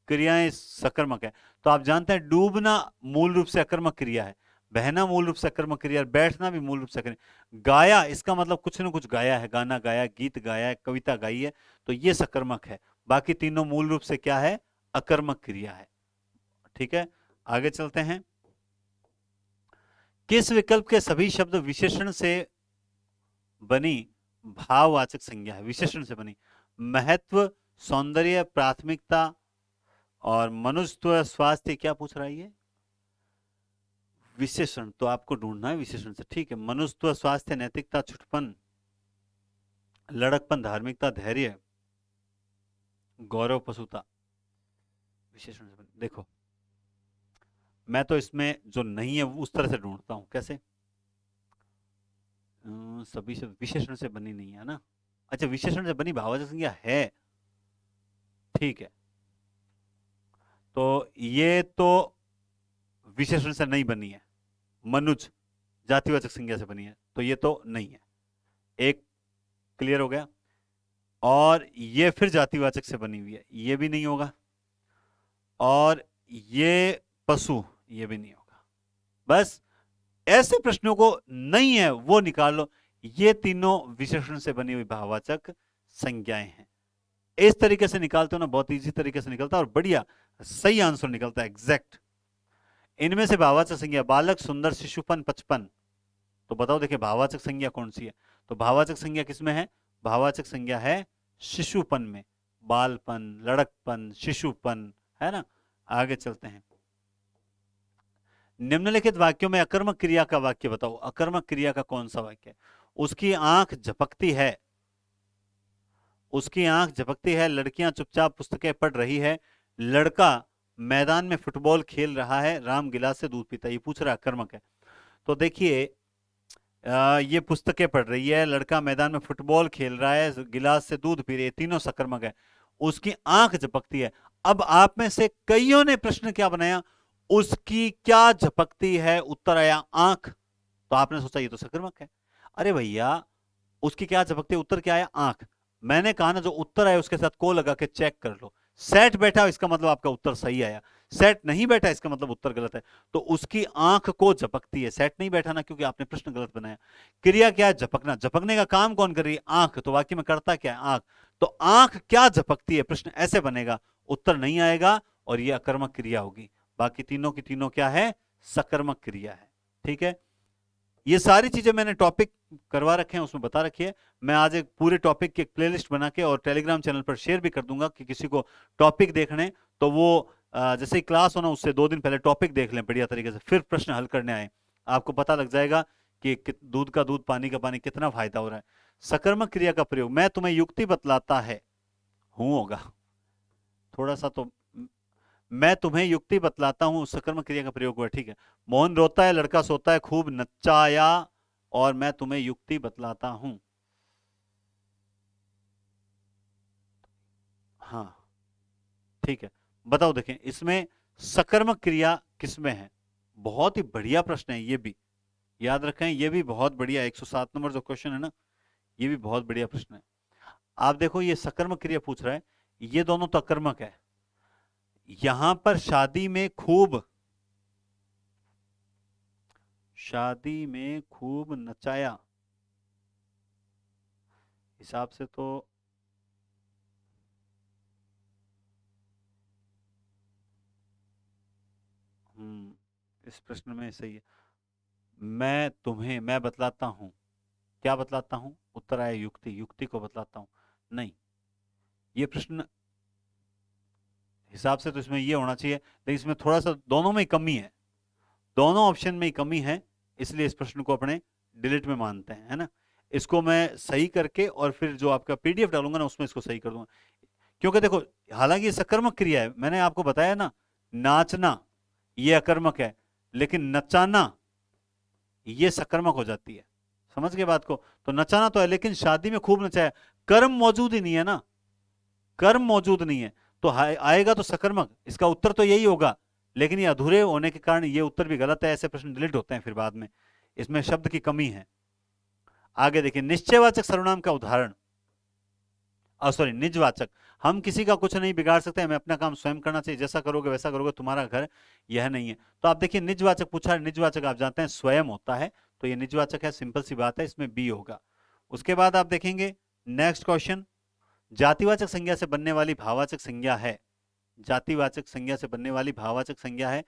क्रियाएं सकर्मक है? तो आप जानते हैं डूबना मूल रूप से अकर्मक क्रिया है, बहना मूल रूप से अकर्मक क्रिया, बैठना भी मूल रूप से अकर्मक। गाया, इसका मतलब कुछ ना कुछ गाया है, गाना गाया, गीत गाया है, कविता गाई है, तो ये सकर्मक है। बाकी तीनों मूल रूप से क्या है? अकर्मक क्रिया है। ठीक है, आगे चलते हैं। किस विकल्प के सभी शब्द विशेषण से बनी भाववाचक संज्ञा है? विशेषण से बनी। महत्व, सौंदर्य, प्राथमिकता और मनुष्यत्व, स्वास्थ्य, क्या पूछ रहा है ये? विशेषण तो आपको ढूंढना है विशेषण से। ठीक है, मनुष्यत्व, स्वास्थ्य, नैतिकता, छुटपन, लड़कपन, धार्मिकता, धैर्य, गौरव, पशुता, विशेषण से बनी। देखो, मैं तो इसमें जो नहीं है उस तरह से ढूंढता हूं। कैसे? सभी से विशेषण से बनी नहीं है ना। अच्छा, विशेषण से बनी भाववाचक संज्ञा है, ठीक है। तो ये तो विशेषण से नहीं बनी है, मनुज जातिवाचक संज्ञा से बनी है, तो ये तो नहीं है। एक क्लियर हो गया। और ये फिर जातिवाचक से बनी हुई है, ये भी नहीं होगा। और ये पशु, ये भी नहीं होगा। बस ऐसे प्रश्नों को नहीं है वो निकाल लो। ये तीनों विशेषण से बनी हुई भाववाचक संज्ञाएं हैं। इस तरीके से निकालते हो ना, बहुत इजी तरीके से निकलता है और बढ़िया सही आंसर निकलता है, एग्जैक्ट। इनमें से भाववाचक संज्ञा बालक, सुंदर, शिशुपन, बचपन, तो बताओ देखिए भाववाचक संज्ञा कौन सी है? तो भाववाचक संज्ञा किसमें है? भाववाचक संज्ञा है शिशुपन में, बालपन, लड़कपन, शिशुपन, है ना। आगे चलते हैं। निम्नलिखित वाक्यों में अकर्मक क्रिया का वाक्य बताओ। अकर्मक क्रिया का कौन सा वाक्य है? उसकी आंख झपकती है, उसकी आंख झपकती है, लड़कियां चुपचाप पुस्तकें पढ़ रही है, लड़का मैदान में फुटबॉल खेल रहा है, राम गिलास से दूध पीता है। ये पूछ रहा है अकर्मक है। तो देखिए, ये पुस्तकें पढ़ रही है, लड़का मैदान में फुटबॉल खेल रहा है, गिलास से दूध पी रही है, तीनों सकर्मक है। उसकी आंख झपकती है। अब आप में से कईयों ने प्रश्न क्या बनाया? उसकी क्या झपकती है? उत्तर आया आंख। तो आपने सोचा ये तो सकर्मक है। अरे भैया, उसकी क्या झपकती है? उत्तर क्या आया? आंख। मैंने कहा ना, जो उत्तर आया उसके साथ को लगा के चेक कर लो। सेट बैठा इसका मतलब आपका उत्तर सही आया, सेट नहीं बैठा इसका मतलब उत्तर गलत है। तो उसकी आंख को झपकती है, सेट नहीं बैठा ना, क्योंकि आपने प्रश्न गलत बनाया। क्रिया क्या है? झपकना। झपकने का काम कौन कर रही है? आंख। तो वाक्य में करता क्या है? आंख। तो आंख क्या झपकती है? प्रश्न ऐसे बनेगा, उत्तर नहीं आएगा और यह अकर्मक क्रिया होगी। बाकी तीनों की तीनों क्या है? सकर्मक क्रिया है। ठीक है, ये सारी चीजें मैंने टॉपिक करवा रखे हैं, उसमें बता रखी है। मैं आज एक पूरे टॉपिक की एक प्लेलिस्ट बना के और टेलीग्राम चैनल पर शेयर भी कर दूंगा कि किसी को टॉपिक देखने, तो वो जैसे ही क्लास होना उससे 2 दिन पहले टॉपिक देख लें बढ़िया तरीके से, फिर प्रश्न हल करने आए। आपको पता लग जाएगा कि दूध का दूध, पानी का पानी, कितना फायदा हो रहा है। सकर्मक क्रिया का प्रयोग, मैं तुम्हें युक्ति बतलाता है हूं होगा, थोड़ा सा तो, मैं तुम्हें युक्ति बतलाता हूं, सकर्मक क्रिया का प्रयोग हुआ। ठीक है, मोहन रोता है, लड़का सोता है, खूब नचाया, और मैं तुम्हें युक्ति बतलाता हूं। हाँ ठीक है, बताओ। देखें इसमें सकर्मक क्रिया किसमें है? बहुत ही बढ़िया प्रश्न है ये भी, याद रखें ये भी बहुत बढ़िया। 107 नंबर जो क्वेश्चन है ना, ये भी बहुत बढ़िया प्रश्न है। आप देखो ये सकर्मक क्रिया पूछ रहा है, ये दोनों तो अकर्मक है। यहां पर शादी में खूब, शादी में खूब नचाया, हिसाब से तो इस प्रश्न में सही है। मैं बतलाता हूं, क्या बतलाता हूं? उत्तर आया युक्ति, युक्ति को बतलाता हूं। नहीं, ये प्रश्न हिसाब से तो इसमें ये होना चाहिए, लेकिन इसमें थोड़ा सा दोनों में कमी है, दोनों ऑप्शन में ही कमी है, इसलिए इस प्रश्न को अपने डिलीट में मानते हैं, है ना। इसको मैं सही करके और फिर जो आपका पीडीएफ डालूंगा ना उसमें इसको सही कर दूंगा। क्योंकि देखो हालांकि ये सकर्मक क्रिया है, मैंने आपको बताया ना, नाचना ये अकर्मक है, लेकिन नचाना ये सकर्मक हो जाती है। समझ गए बात को? तो नचाना तो है, लेकिन शादी में खूब नचाया, कर्म मौजूद ही नहीं है ना, कर्म मौजूद नहीं है, तो आएगा तो सकर्मक, इसका उत्तर तो यही होगा। लेकिन ये अधूरे होने के कारण ये उत्तर भी गलत है, ऐसे प्रश्न डिलीट होते हैं फिर बाद में, इसमें शब्द की कमी है। आगे देखिए, निश्चयवाचक सर्वनाम का उदाहरण, सॉरी निजवाचक। हम किसी का कुछ नहीं बिगाड़ सकते, हमें अपना काम स्वयं करना चाहिए, जैसा करोगे वैसा करोगे, तुम्हारा घर यह नहीं है। तो आप देखिए निजवाचक पूछा है, निजवाचक आप जानते हैं स्वयं होता है, तो ये निजवाचक है, सिंपल सी बात है, इसमें बी होगा। उसके बाद आप देखेंगे नेक्स्ट क्वेश्चन, जातिवाचक संज्ञा से बनने वाली भाववाचक संज्ञा है, जातिवाचक संज्ञा से बनने वाली भाववाचक संज्ञा है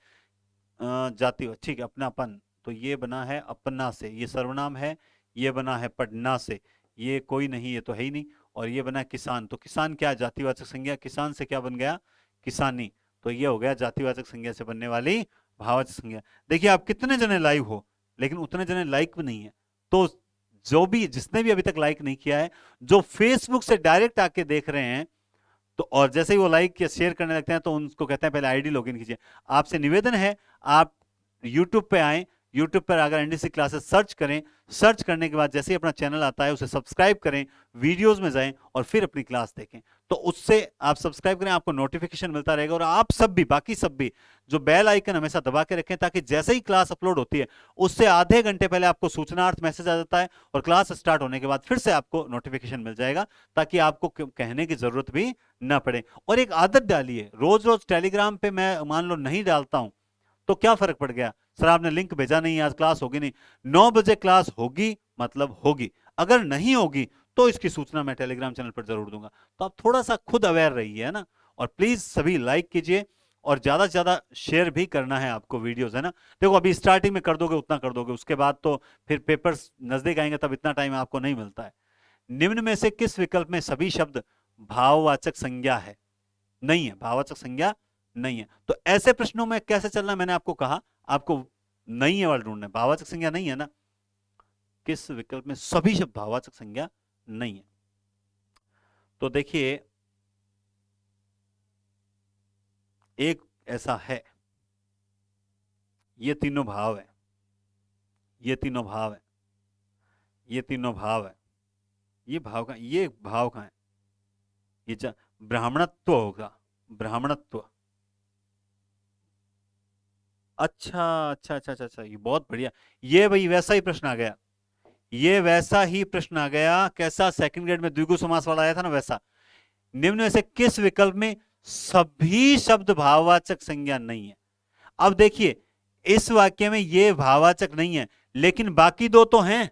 जाति, ठीक है, अपनापन, तो ये बना है अपना से, ये सर्वनाम है, ये बना है पढ़ना से, ये कोई नहीं, ये तो है ही नहीं, और ये बना किसान, तो किसान क्या है? जातिवाचक संज्ञा, किसान से क्या बन गया? किसानी, तो ये हो गया जातिवाचक संज्ञा से बनने वाली भाववाचक संज्ञा। देखिए आप कितने जने लाइव हो, लेकिन उतने जने लाइक भी नहीं है, तो जो भी जिसने भी अभी तक लाइक नहीं किया है, जो फेसबुक से डायरेक्ट आके देख रहे हैं, तो और जैसे ही वो लाइक या शेयर करने लगते हैं तो उनको कहते हैं पहले आईडी लॉगिन कीजिए। आपसे निवेदन है, आप यूट्यूब पे आए, यूट्यूब पर अगर एनडीसी क्लासेस सर्च करें, सर्च करने के बाद जैसे ही अपना चैनल आता है उसे सब्सक्राइब करें, वीडियोस में जाएं और फिर अपनी क्लास देखें, तो उससे आप सब्सक्राइब करें, आपको नोटिफिकेशन मिलता रहेगा। और आप सब भी, बाकी सब भी, जो बेल आइकन हमेशा दबा के रखें, ताकि जैसे ही क्लास अपलोड होती है उससे आधे घंटे पहले आपको सूचनार्थ मैसेज आ जाता है, और क्लास स्टार्ट होने के बाद फिर से आपको नोटिफिकेशन मिल जाएगा, ताकि आपको कहने की जरूरत भी ना पड़े। और एक आदत डालिए, रोज रोज टेलीग्राम पे मैं मान लो नहीं डालता हूं, तो क्या फर्क पड़ गया? सर आपने लिंक भेजा नहीं, आज क्लास होगी नहीं, 9 बजे क्लास होगी मतलब होगी, अगर नहीं होगी तो इसकी सूचना मैं टेलीग्राम चैनल पर जरूर दूंगा। तो आप थोड़ा सा खुद अवेयर रहिए, है ना। और प्लीज सभी लाइक कीजिए, और ज्यादा से ज्यादा शेयर भी करना है आपको वीडियोस, है ना। देखो अभी स्टार्टिंग में कर दोगे उतना कर दोगे, उसके बाद तो फिर पेपर्स नजदीक आएंगे, तब इतना टाइम आपको नहीं मिलता है। निम्न में से किस विकल्प में सभी शब्द भाववाचक संज्ञा है? नहीं है, भाववाचक संज्ञा नहीं है। तो ऐसे प्रश्नों में कैसे चलना, मैंने आपको कहा, आपको नहीं है वाला ढूंढना है, भाववाचक संज्ञा नहीं है ना, किस विकल्प में सभी शब्द भाववाचक संज्ञा नहीं है? तो देखिए एक ऐसा है, ये तीनों भाव है, ये तीनों भाव है, ये तीनों भाव है, ये भाव का, ये भाव का है, ये ब्राह्मणत्व होगा, ब्राह्मणत्व। अच्छा अच्छा अच्छा अच्छा अच्छा, ये बहुत बढ़िया, ये भाई वैसा ही प्रश्न आ गया, ये वैसा ही प्रश्न आ गया, कैसा? सेकंड ग्रेड में द्विगु समास वाला आया था ना, वैसा। निम्न में से किस विकल्प में सभी शब्द भाववाचक संज्ञा नहीं है? अब देखिए इस वाक्य में ये भाववाचक नहीं है, लेकिन बाकी दो तो हैं,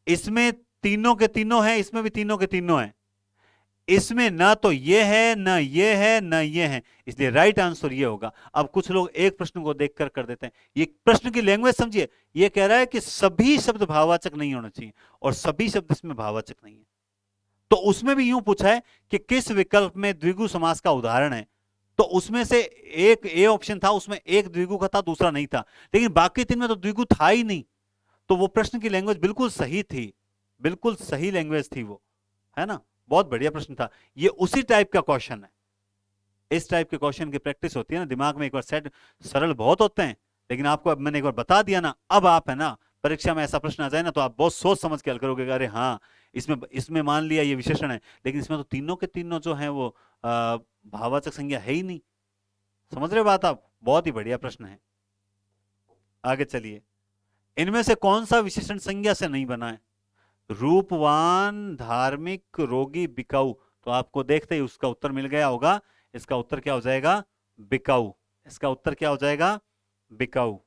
इसमें तीनों के तीनों हैं, इसमें भी तीनों के तीनों हैं, इसमें ना तो ये है, ना ये है, ना ये है, इसलिए राइट आंसर ये होगा। अब कुछ लोग एक प्रश्न को देखकर कर देते हैं, ये प्रश्न की लैंग्वेज समझिए, ये कह रहा है कि सभी शब्द भाववाचक नहीं होना चाहिए, और सभी शब्द इसमें भाववाचक नहीं है। तो उसमें भी यूं पूछा है कि किस विकल्प में द्विगु समास का उदाहरण है, तो उसमें से एक ए ऑप्शन था, उसमें एक द्विगु का था, दूसरा नहीं था, लेकिन बाकी तीन में तो द्विगु था ही नहीं। तो वो प्रश्न की लैंग्वेज बिल्कुल सही थी, बिल्कुल सही लैंग्वेज थी वो, है ना। बहुत बढ़िया प्रश्न था, ये उसी टाइप का क्वेश्चन है, इस टाइप के क्वेश्चन की प्रैक्टिस होती है ना, दिमाग में एक बार सेट, सरल बहुत होते हैं, लेकिन आपको अब मैंने एक बार बता दिया ना, अब आप है ना परीक्षा में ऐसा प्रश्न आ जाए ना, तो आप बहुत सोच समझ के हल करोगे कि अरे हाँ, इसमें इसमें मान लिया ये विशेषण है, लेकिन इसमें तो तीनों के तीनों जो हैं वो भाववाचक संज्ञा है ही नहीं। समझ रहे हो बात आप? बहुत ही बढ़िया प्रश्न है। आगे चलिए, इनमें से कौन सा विशेषण संज्ञा से नहीं बना है? रूपवान, धार्मिक, रोगी, बिकाऊ। तो आपको देखते ही उसका उत्तर मिल गया होगा। इसका उत्तर क्या हो जाएगा? बिकाऊ। इसका उत्तर क्या हो जाएगा? बिकाऊ।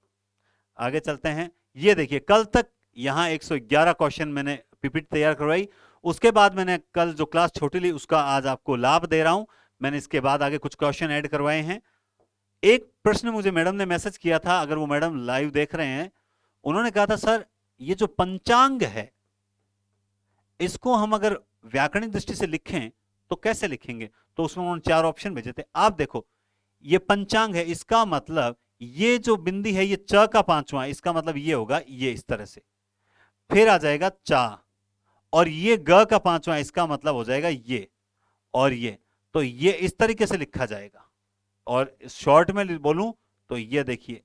आगे चलते हैं। ये देखिए, कल तक यहां 111 क्वेश्चन मैंने पीपीटी तैयार करवाई, उसके बाद मैंने कल जो क्लास छोटी ली उसका आज आपको लाभ दे रहा हूं। मैंने इसके बाद आगे कुछ क्वेश्चन ऐड करवाए हैं। एक प्रश्न मुझे मैडम ने मैसेज किया था, अगर वो मैडम लाइव देख रहे हैं, उन्होंने कहा था सर ये जो पंचांग है इसको हम अगर व्याकरणिक दृष्टि से लिखें तो कैसे लिखेंगे? तो उसमें उन्होंने 4 ऑप्शन भेजे थे। आप देखो, ये पंचांग है, इसका मतलब ये जो बिंदी है ये च का पांचवा, इसका मतलब ये होगा ये इस तरह से, फिर आ जाएगा चा, और ये ग का पांचवा, इसका मतलब हो जाएगा ये और ये। तो ये इस तरीके से लिखा जाएगा। और शॉर्ट में बोलूं तो ये देखिए,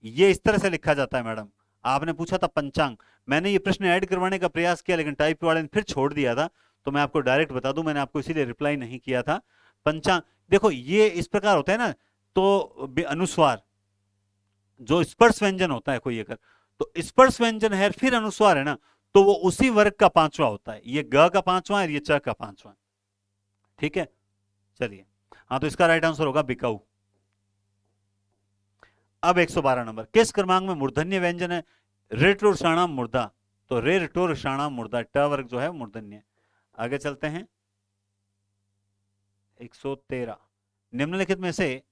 ये इस तरह से लिखा जाता है। मैडम आपने पूछा था पंचांग, मैंने ये प्रश्न ऐड करवाने का प्रयास किया लेकिन टाइप वाले ने फिर छोड़ दिया था, तो मैं आपको डायरेक्ट बता दूं, मैंने आपको इसीलिए रिप्लाई नहीं किया था। पंचांग देखो, ये इस प्रकार होता है ना, तो अनुस्वार जो स्पर्श व्यंजन होता है कोई अगर, तो स्पर्श व्यंजन है फिर अनुस्वार है ना, तो वो उसी वर्ग का पांचवा होता है। ये ग का पांचवा है, ये च का पांचवा है। ठीक है, चलिए। हाँ, तो इसका राइट आंसर होगा बिकाऊ। अब 112 नंबर, किस क्रमांक में मूर्धन्य व्यंजन है? रेटोषाणाम मूर्धा। तो रे रेटोषाणाम मूर्धा, ट वर्ग जो है मूर्धन्य। आगे चलते हैं। 113, निम्नलिखित में से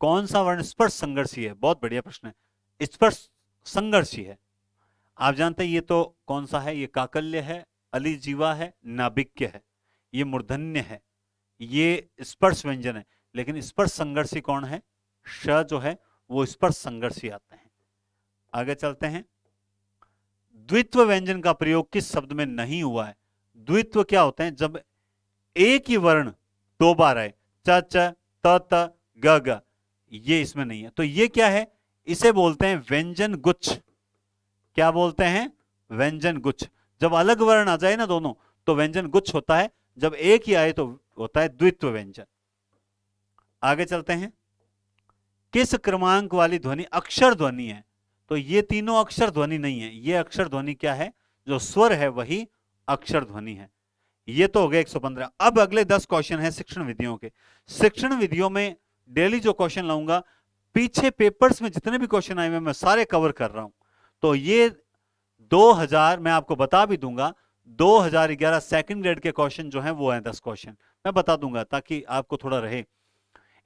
कौन सा वर्ण स्पर्श संघर्षी है? बहुत बढ़िया प्रश्न है। स्पर्श संघर्षी है, आप जानते हैं ये तो कौन सा है? ये काकल्य है, अलिजीवा है, नाभिक्य है, ये मूर्धन्य है, ये स्पर्श व्यंजन है। लेकिन स्पर्श संघर्षी कौन है? श जो है वो स्पर्श संघर्षी आते हैं। आगे चलते हैं। द्वित्व व्यंजन का प्रयोग किस शब्द में नहीं हुआ है? द्वित्व क्या होते हैं? जब एक ही वर्ण 2 बार आए, च च त त ग ग, ये इसमें नहीं है। तो ये क्या है? इसे बोलते हैं व्यंजन गुच्छ। क्या बोलते हैं? व्यंजन गुच्छ। जब अलग वर्ण आ जाए ना दोनों, तो व्यंजन गुच्छ होता है, जब एक ही आए तो होता है द्वित्व व्यंजन। आगे चलते हैं। किस क्रमांक वाली ध्वनि अक्षर ध्वनि है? तो ये तीनों अक्षर ध्वनि नहीं है, ये अक्षर ध्वनि क्या है? जो स्वर है वही अक्षर ध्वनि है। ये तो हो गया 115। अब अगले 10 क्वेश्चन है शिक्षण विधियों के। शिक्षण विधियों में डेली जो क्वेश्चन लाऊंगा, पीछे पेपर्स में जितने भी क्वेश्चन आए हुए मैं सारे कवर कर रहा हूं। तो ये 2000 मैं आपको बता भी दूंगा, 2011 सेकंड ग्रेड के क्वेश्चन जो हैं वो हैं 10 क्वेश्चन मैं बता दूंगा ताकि आपको थोड़ा रहे।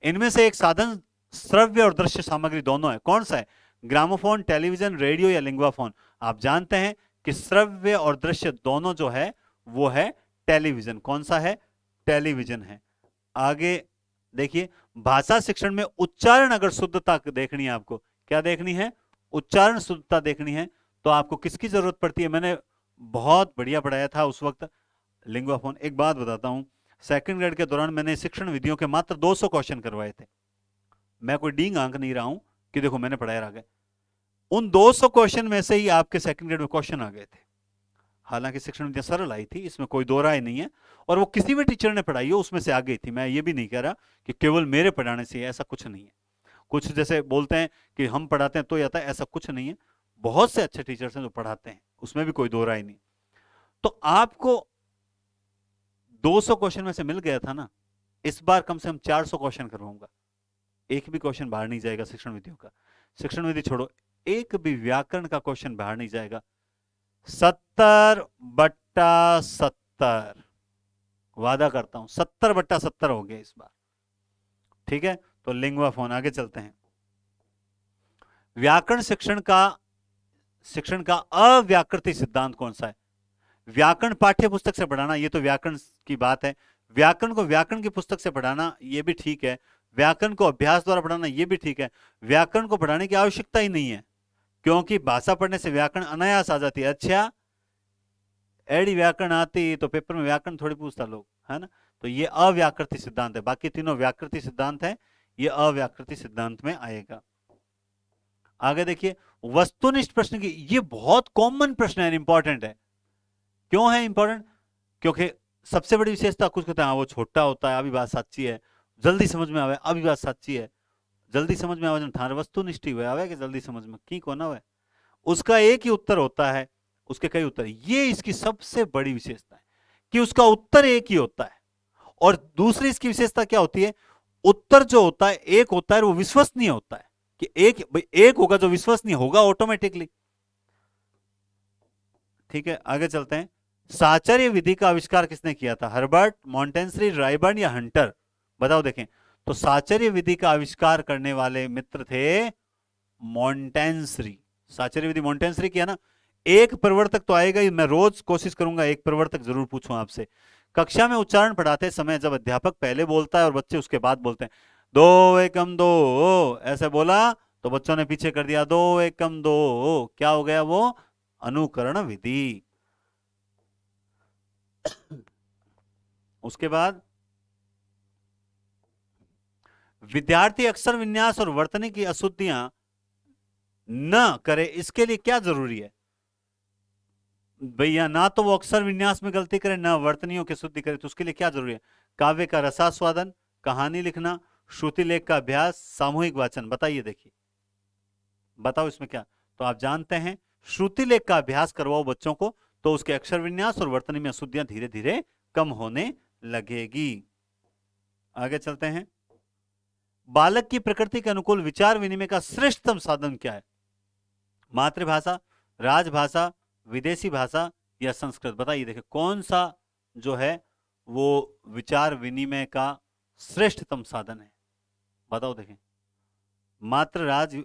इनमें से एक साधन श्रव्य और दृश्य सामग्री दोनों है, कौन सा है? ग्रामोफोन, टेलीविजन, रेडियो या लिंग्वाफोन? आप जानते हैं कि श्रव्य और दृश्य दोनों जो है वो है टेलीविजन। कौन सा है? टेलीविजन है। आगे देखिए, भाषा शिक्षण में उच्चारण अगर शुद्धता देखनी है, आपको क्या देखनी है? उच्चारण शुद्धता देखनी है, तो आपको किसकी जरूरत पड़ती है? मैंने बहुत बढ़िया पढ़ाया था उस वक्त, लिंग्वाफोन। एक बात बताता हूं, सेकंड ग्रेड के दौरान मैंने शिक्षण विधियों के मात्र 200 क्वेश्चन करवाए थे। मैं कोई डींग आंक नहीं रहा हूं कि देखो मैंने पढ़ाया आ गए। उन 200 क्वेश्चन में से ही आपके सेकंड ग्रेड में क्वेश्चन आ गए थे। हालांकि शिक्षण विधियां सरल आई थी, इसमें कोई दो राय नहीं है, और वो किसी भी टीचर ने पढ़ाई हो उसमें से आ गई थी। मैं ये भी नहीं कह रहा कि केवल मेरे पढ़ाने से, ऐसा कुछ नहीं है। कुछ जैसे बोलते हैं कि हम पढ़ाते हैं तो आता है, ऐसा कुछ नहीं है। बहुत से अच्छे टीचर्स हैं जो पढ़ाते हैं, उसमें भी कोई दो राय नहीं। तो आपको 200 क्वेश्चन में से मिल गया था ना, इस बार कम से कम 400 क्वेश्चन करवाऊंगा। एक भी क्वेश्चन बाहर नहीं जाएगा शिक्षण विधियों का। शिक्षण विधि छोड़ो, एक भी व्याकरण का क्वेश्चन बाहर नहीं जाएगा। 70/70 वादा करता हूं, 70/70 हो गया इस बार। ठीक है, तो लिंग्वा फोन। आगे चलते हैं। व्याकरण शिक्षण का अव्याकृति सिद्धांत कौन सा है? व्याकरण पाठ्य पुस्तक से पढ़ाना, ये तो व्याकरण की बात है। व्याकरण को व्याकरण की पुस्तक से पढ़ाना, ये भी ठीक है। व्याकरण को अभ्यास द्वारा पढ़ाना, ये भी ठीक है। व्याकरण को पढ़ाने की आवश्यकता ही नहीं है, क्योंकि भाषा पढ़ने से व्याकरण अनायास आ जाती है। अच्छा, एडी व्याकरण आती तो पेपर में व्याकरण थोड़ी पूछता लोग, है ना? तो ये अव्याकृति सिद्धांत है, बाकी तीनों व्याकृति सिद्धांत है। ये अव्याकृति सिद्धांत में आएगा। आगे देखिए, वस्तुनिष्ठ प्रश्न की, ये बहुत कॉमन प्रश्न है, इंपॉर्टेंट है। क्यों है इंपॉर्टेंट? क्योंकि सबसे बड़ी विशेषता कुछ कहते हैं वो छोटा होता है, अभी बात सच्ची है, जल्दी समझ में आवे, अभी बात सच्ची है, जल्दी समझ में आवे, ठार वस्तुनिष्ठ हुए आवे कि जल्दी समझ में की को ना हुए, उसका एक ही उत्तर होता है, उसके कई उत्तर। ये इसकी सबसे बड़ी विशेषता है कि उसका उत्तर एक ही होता है। और दूसरी इसकी विशेषता क्या होती है? उत्तर जो होता है एक होता है, वो विश्वसनीय होता है, कि एक होगा जो विश्वसनीय होगा ऑटोमेटिकली। ठीक है, आगे चलते हैं। साचर्य विधि का आविष्कार किसने किया था? हर्बर्ट, मॉन्टेंसरी, रायबर्न या हंटर? बताओ देखें। तो साचर्य विधि का आविष्कार करने वाले मित्र थे मॉन्टेंसरी। साचर्य विधि मॉन्टेंसरी किया ना। एक प्रवर्तक तो आएगा ही, मैं रोज कोशिश करूंगा एक प्रवर्तक जरूर पूछूं आपसे। कक्षा में उच्चारण पढ़ाते समय जब अध्यापक पहले बोलता है और बच्चे उसके बाद बोलते हैं, दो एकम दो, ऐसे बोला तो बच्चों ने पीछे कर दिया, दो एकम दो, क्या हो गया वो? अनुकरण विधि। उसके बाद विद्यार्थी अक्षर विन्यास और वर्तनी की अशुद्धियां न करे, इसके लिए क्या जरूरी है भैया? ना तो वो अक्षर विन्यास में गलती करे, ना वर्तनियों की शुद्धि करे, तो उसके लिए क्या जरूरी है? काव्य का रसास्वादन, कहानी लिखना, श्रुति लेख का अभ्यास, सामूहिक वाचन। बताइए, देखिए बताओ इसमें क्या? तो आप जानते हैं, श्रुति लेख का अभ्यास करवाओ बच्चों को, तो उसके अक्षर विन्यास और वर्तनी में अशुद्धियां धीरे धीरे कम होने लगेगी। आगे चलते हैं। बालक की प्रकृति के अनुकूल विचार विनिमय का श्रेष्ठतम साधन क्या है? मातृभाषा, राजभाषा, विदेशी भाषा या संस्कृत? बताइए, देखिए कौन सा जो है वो विचार विनिमय का श्रेष्ठतम साधन है? बताओ देखें।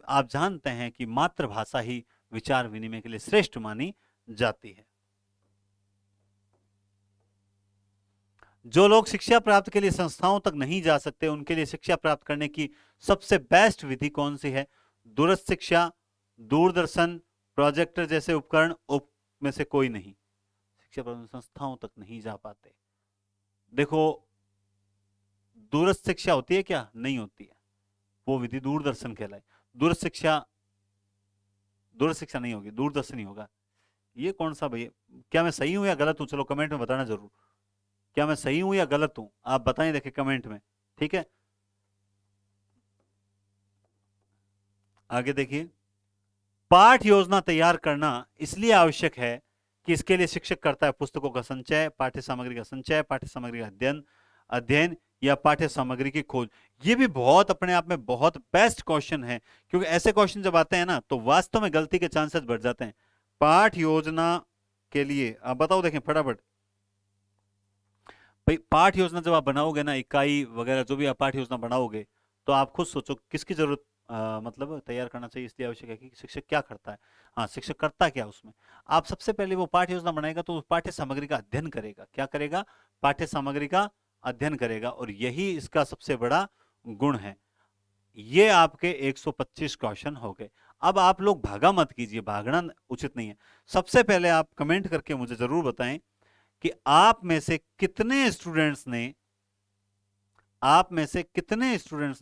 आप जानते हैं कि मातृभाषा ही विचार विनिमय के लिए श्रेष्ठ मानी जाती है। जो लोग शिक्षा प्राप्त के लिए संस्थाओं तक नहीं जा सकते, उनके लिए शिक्षा प्राप्त करने की सबसे बेस्ट विधि कौन सी है? दूरस्थ शिक्षा, दूरदर्शन, प्रोजेक्टर जैसे उपकरण, में से कोई नहीं। शिक्षा प्राप्त संस्थाओं तक नहीं जा पाते। देखो, दूरस्थ शिक्षा होती है क्या? नहीं होती है, वो विधि दूरदर्शन कहलाए। दूरस्थ शिक्षा नहीं होगी, दूरदर्शन ही होगा। ये कौन सा भैया? क्या मैं सही हूं या गलत हूं? चलो कमेंट में बताना जरूर, क्या मैं सही हूं या गलत हूं, आप बताएं, देखिए कमेंट में। ठीक है, आगे देखिए। पाठ योजना तैयार करना इसलिए आवश्यक है कि इसके लिए शिक्षक करता है पुस्तकों का संचय, पाठ्य सामग्री का संचय, पाठ्य सामग्री का अध्ययन अध्ययन या पाठ्य सामग्री की खोज। ये भी बहुत अपने आप में बहुत बेस्ट क्वेश्चन है, क्योंकि ऐसे क्वेश्चन जब आते हैं ना तो वास्तव में गलती के चांसेस बढ़ जाते हैं। पाठ योजना के लिए आप बताओ, देखें फटाफट भाई। पाठ योजना जब आप बनाओगे ना, इकाई वगैरह जो भी आप पाठ योजना बनाओगे, तो आप खुद सोचो किसकी जरूरत मतलब तैयार करना चाहिए, इसलिए आवश्यक है कि शिक्षक क्या करता है। हाँ, शिक्षक करता क्या उसमें? आप सबसे पहले वो पाठ्य योजना बनाएगा तो पाठ्य सामग्री का अध्ययन करेगा। क्या करेगा? पाठ्य सामग्री का अध्ययन करेगा, और यही इसका सबसे बड़ा गुण है। ये आपके 125 क्वेश्चन हो गए। अब आप लोग भागा मत कीजिए, भागना उचित नहीं है। सबसे पहले आप कमेंट करके मुझे जरूर बताएं कि आप में से कितने स्टूडेंट्स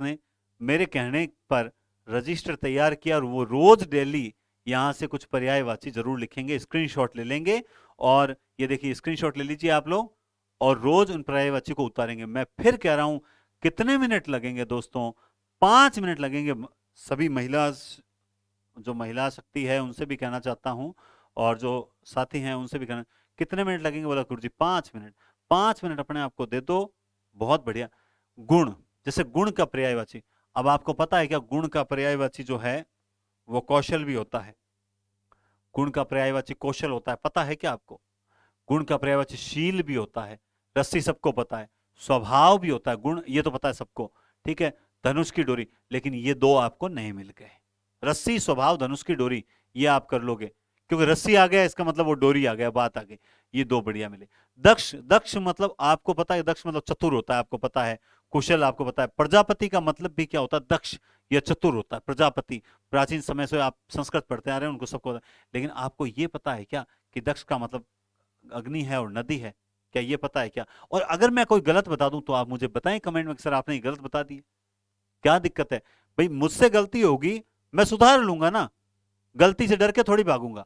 ने मेरे कहने पर रजिस्टर तैयार किया, और वो रोज डेली यहां से कुछ पर्यायवाची जरूर लिखेंगे, स्क्रीनशॉट ले लेंगे। और ये देखिए, स्क्रीनशॉट ले लीजिए आप लोग, और रोज उन पर्यायवाची को उतारेंगे। मैं फिर कह रहा हूं, कितने मिनट लगेंगे दोस्तों? 5 मिनट लगेंगे। सभी जो महिला शक्ति है उनसे भी कहना चाहता हूं, और जो साथी हैं उनसे भी कहना, कितने मिनट लगेंगे? बोला गुरु जी 5 मिनट। 5 मिनट अपने आप को दे दो, बहुत बढ़िया। गुण, जैसे गुण का पर्यायवाची, अब आपको पता है क्या गुण का पर्यायवाची जो है वो कौशल भी होता है? गुण का पर्यायवाची कौशल होता है, पता है क्या आपको? गुण का पर्यायवाची शील भी होता है, रस्सी सबको पता है। स्वभाव भी होता है, गुण ये तो पता है सबको। ठीक है, धनुष की डोरी, लेकिन ये दो आपको नहीं मिल गए। रस्सी, स्वभाव, धनुष की डोरी, ये आप कर लोगे, क्योंकि रस्सी आ गया इसका मतलब वो डोरी आ गया, बात आ गई। ये दो बढ़िया मिले। दक्ष, दक्ष मतलब आपको पता है, दक्ष मतलब चतुर होता है, आपको पता है। कुशल आपको पता है। प्रजापति का मतलब भी क्या होता है? दक्ष या चतुर होता है, प्रजापति। प्राचीन समय से आप संस्कृत पढ़ते आ रहे हैं, उनको सबको पता है। लेकिन आपको ये पता है क्या कि दक्ष का मतलब अग्नि है और नदी है? क्या ये पता है क्या? और अगर मैं कोई गलत बता दूं तो आप मुझे बताएं कमेंट में, सर आपने गलत बता दिया। क्या दिक्कत है भाई? मुझसे गलती होगी, मैं सुधार लूंगा ना, गलती से डर के थोड़ी भागूंगा।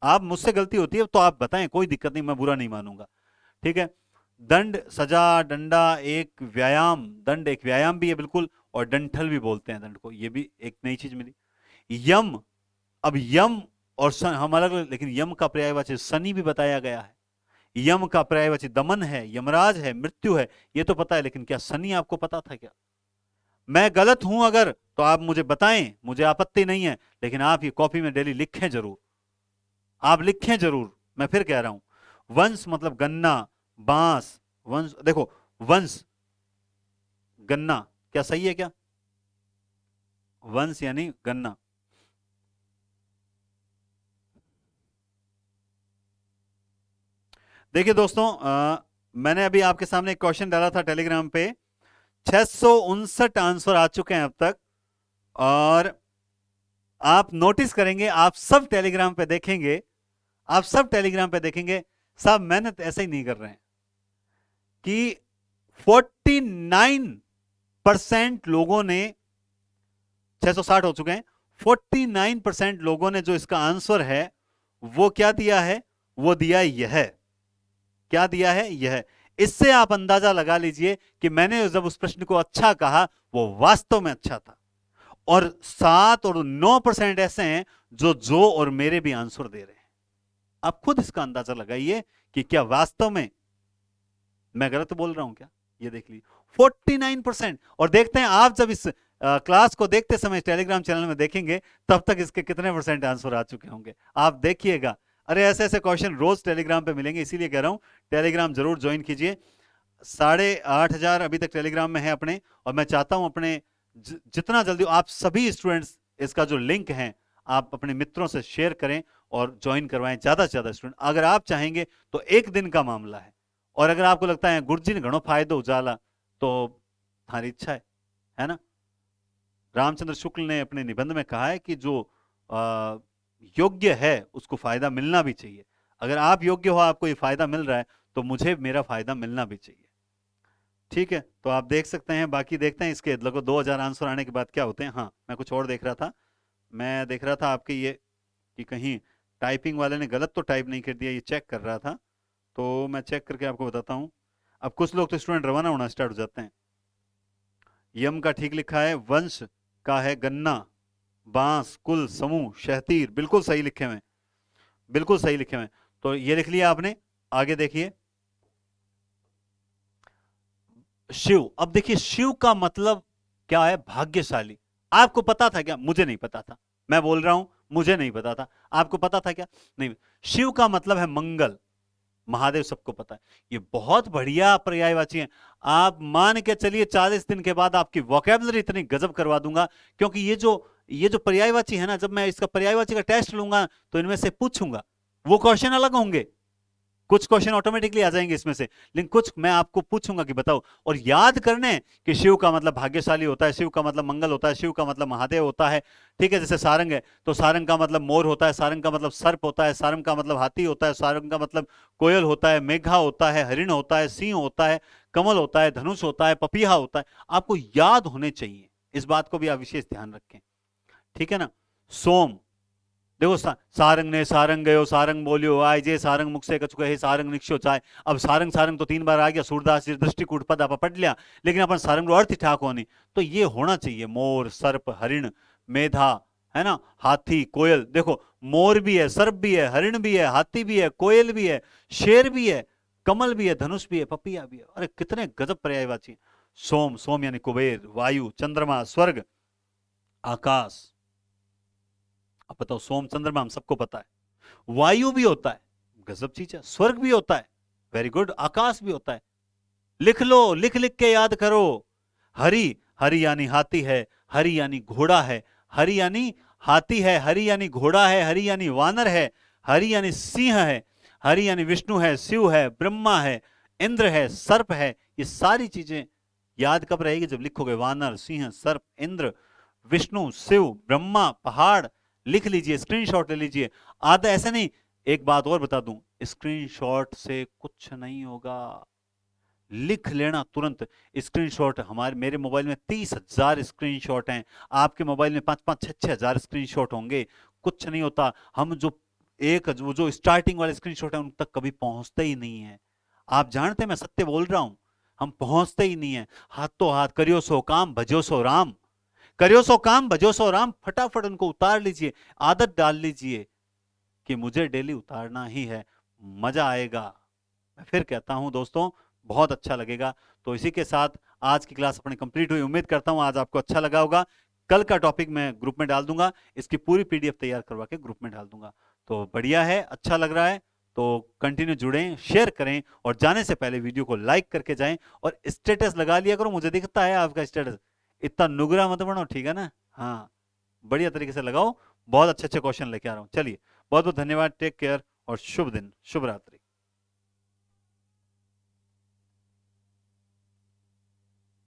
आप मुझसे गलती होती है तो आप बताएं, कोई दिक्कत नहीं, मैं बुरा नहीं मानूंगा। ठीक है। दंड, सजा, डंडा एक व्यायाम, दंड एक व्यायाम भी है बिल्कुल, और डंठल भी बोलते हैं दंड को, ये भी एक नई चीज मिली। यम, अब यम और सन हम अलग अलग, लेकिन यम का पर्यायवाची शनि भी बताया गया है। यम का पर्यायवाची दमन है, यमराज है, मृत्यु है, ये तो पता है, लेकिन क्या शनि आपको पता था क्या? मैं गलत हूं अगर, तो आप मुझे बताएं, मुझे आपत्ति नहीं है, लेकिन आप ये कॉपी में डेली लिखें जरूर, आप लिखें जरूर। मैं फिर कह रहा हूं, वंश मतलब गन्ना, बांस, वंश देखो, वंश गन्ना, क्या सही है क्या? वंश यानी गन्ना। देखिए दोस्तों, मैंने अभी आपके सामने एक क्वेश्चन डाला था टेलीग्राम पे, 659 आंसर आ चुके हैं अब तक, और आप नोटिस करेंगे, आप सब टेलीग्राम पे देखेंगे, आप सब टेलीग्राम पे देखेंगे, सब मेहनत ऐसे ही नहीं कर रहे हैं कि 49% लोगों ने, 660 हो चुके हैं, 49% लोगों ने जो इसका आंसर है वो क्या दिया है? वो दिया यह, क्या दिया है? यह। इससे आप अंदाजा लगा लीजिए कि मैंने जब उस प्रश्न को अच्छा कहा, वो वास्तव में अच्छा था। और 7 और 9% ऐसे हैं जो और मेरे भी आंसर दे रहे हैं। आप खुद इसका अंदाजा लगाइए कि क्या वास्तव में मैं गलत बोल रहा हूं क्या? ये देख लीजिए, 49%। और देखते हैं आप जब इस क्लास को देखते समय टेलीग्राम चैनल में देखेंगे, तब तक इसके कितने परसेंट आंसर आ चुके होंगे, आप देखिएगा। अरे ऐसे ऐसे क्वेश्चन रोज टेलीग्राम पे मिलेंगे, इसीलिए कह रहा हूं टेलीग्राम जरूर ज्वाइन कीजिए। 8,500 अभी तक टेलीग्राम में है अपने, और मैं चाहता हूं अपने जितना जल्दी आप सभी स्टूडेंट्स इसका जो लिंक है आप अपने मित्रों से शेयर करें और ज्वाइन करवाएं ज्यादा से ज्यादा स्टूडेंट। अगर आप चाहेंगे तो एक दिन का मामला है, और अगर आपको लगता है गुरुजी ने घणो फायदो उजाला, तो थारी इच्छा है ना? रामचंद्र शुक्ल ने अपने निबंध में कहा है कि जो योग्य है उसको फायदा मिलना भी चाहिए। अगर आप योग्य हो, आपको ये फायदा मिल रहा है, तो मुझे मेरा फायदा मिलना भी चाहिए। ठीक है, तो आप देख सकते हैं, बाकी देखते हैं इसके लगभग 2000 आंसर आने के बाद क्या होते हैं। हाँ, मैं कुछ और देख रहा था, मैं देख रहा था आपके ये कि कहीं टाइपिंग वाले ने गलत तो टाइप नहीं कर दिया, ये चेक कर रहा था, तो मैं चेक करके आपको बताता हूँ। अब कुछ लोग तो स्टूडेंट रवाना होना स्टार्ट हो जाते हैं। यम का ठीक लिखा है, वंश का है गन्ना, बांस, कुल, समूह, शहतीर, बिल्कुल सही लिखे हुए, बिल्कुल सही लिखे हुए। तो ये लिख लिया आपने, आगे देखिए शिव। अब देखिए शिव का मतलब क्या है? भाग्यशाली। आपको पता था क्या? मुझे नहीं पता था, मैं बोल रहा हूं मुझे नहीं पता था, आपको पता था क्या? नहीं। शिव का मतलब है मंगल, महादेव सबको पता है। ये बहुत बढ़िया पर्यायवाची है। आप मान के चलिए 40 दिन के बाद आपकी वोकैबुलरी इतनी गजब करवा दूंगा, क्योंकि ये जो पर्यायवाची है ना, जब मैं इसका पर्यायवाची का टेस्ट लूंगा तो इनमें से पूछूंगा, वो क्वेश्चन अलग होंगे, कुछ क्वेश्चन ऑटोमेटिकली आ जाएंगे इसमें से, लेकिन कुछ मैं आपको पूछूंगा कि बताओ। और याद करने कि शिव का मतलब भाग्यशाली होता है, शिव का मतलब मंगल होता है, शिव का मतलब महादेव होता है। ठीक है, जैसे सारंग है तो सारंग का मतलब मोर होता है, सारंग का मतलब सर्प होता है, सारंग का मतलब हाथी होता है, सारंग का मतलब कोयल होता है, मेघा होता है, हरिण होता है, सिंह होता है, कमल होता है, धनुष होता है, पपीहा होता है। आपको याद होने चाहिए, इस बात को भी आप विशेष ध्यान रखें। ठीक है ना? सोम, देखो सारंग ने सारंग गयो सारंग बोलियो आय जे सारंग मुख से कछु कहे सारंग निक्षो चाय। अब सारंग सारंग तो 3 बार आ गया, सूरदास जी दृष्टिकूट पद आप पढ़ लिया, लेकिन अपन सारंग रो अर्थ ही ठाक होनी, तो ये होना चाहिए मोर, सर्प, हरिण, मेधा, है ना, हाथी, कोयल। देखो मोर भी है, सर्प भी है, हरिण भी है, हाथी भी है, कोयल भी है, शेर भी है, कमल भी है, धनुष भी है, पपिया भी है। अरे कितने गजब पर्यायवाची। सोम, सोम यानी कुबेर, वायु, चंद्रमा, स्वर्ग, आकाश। अब बताओ, सोम चंद्रमा हम सबको पता है, वायु भी होता है, गजब चीज है, स्वर्ग भी होता है, वेरी गुड, आकाश भी होता है। लिख लो, लिख लिख के याद करो। हरि, हरि यानी हाथी है, हरि यानी घोड़ा है, हरि यानी हाथी है, हरि यानी घोड़ा है, हरि यानी वानर है, हरि यानी सिंह है, हरि यानी विष्णु है, शिव है, ब्रह्मा है, इंद्र है, सर्प है। ये सारी चीजें याद कब रहेगी? जब लिखोगे वानर, सिंह, सर्प, इंद्र, विष्णु, शिव, ब्रह्मा, पहाड़। लिख लीजिए, स्क्रीनशॉट ले लीजिए। आधा ऐसे नहीं, एक बात और बता दूं, स्क्रीनशॉट से कुछ नहीं होगा, लिख लेना तुरंत स्क्रीनशॉट। हमारे मेरे मोबाइल में 30,000 स्क्रीनशॉट हैं, आपके मोबाइल में 5-5 6-6 हजार स्क्रीनशॉट होंगे। कुछ नहीं होता, हम जो स्टार्टिंग वाले स्क्रीनशॉट है उन तक कभी पहुंचते ही नहीं है। आप जानते हैं मैं सत्य बोल रहा हूं, हम पहुंचते ही नहीं है। हाथों हाथ करियो सो काम भजो सो राम, करियो सो काम भजो सो राम, फटाफट उनको उतार लीजिए, आदत डाल लीजिए कि मुझे डेली उतारना ही है, मजा आएगा। मैं फिर कहता हूं दोस्तों, बहुत अच्छा लगेगा। तो इसी के साथ आज की क्लास अपनी कंप्लीट हुई, उम्मीद करता हूं आज आपको अच्छा लगा होगा। कल का टॉपिक मैं ग्रुप में डाल दूंगा, इसकी पूरी पीडीएफ तैयार करवा के ग्रुप में डाल दूंगा। तो बढ़िया है, अच्छा लग रहा है तो कंटिन्यू जुड़ें, शेयर करें, और जाने से पहले वीडियो को लाइक करके जाएं, और स्टेटस लगा लिया करो, मुझे दिखता है आपका स्टेटस, इतना नुगरा मत बनो, ठीक है ना? हाँ, बढ़िया तरीके से लगाओ, बहुत अच्छे अच्छे क्वेश्चन लेके आ रहा हूँ। चलिए, बहुत बहुत धन्यवाद, टेक केयर और शुभ दिन, शुभ रात्रि।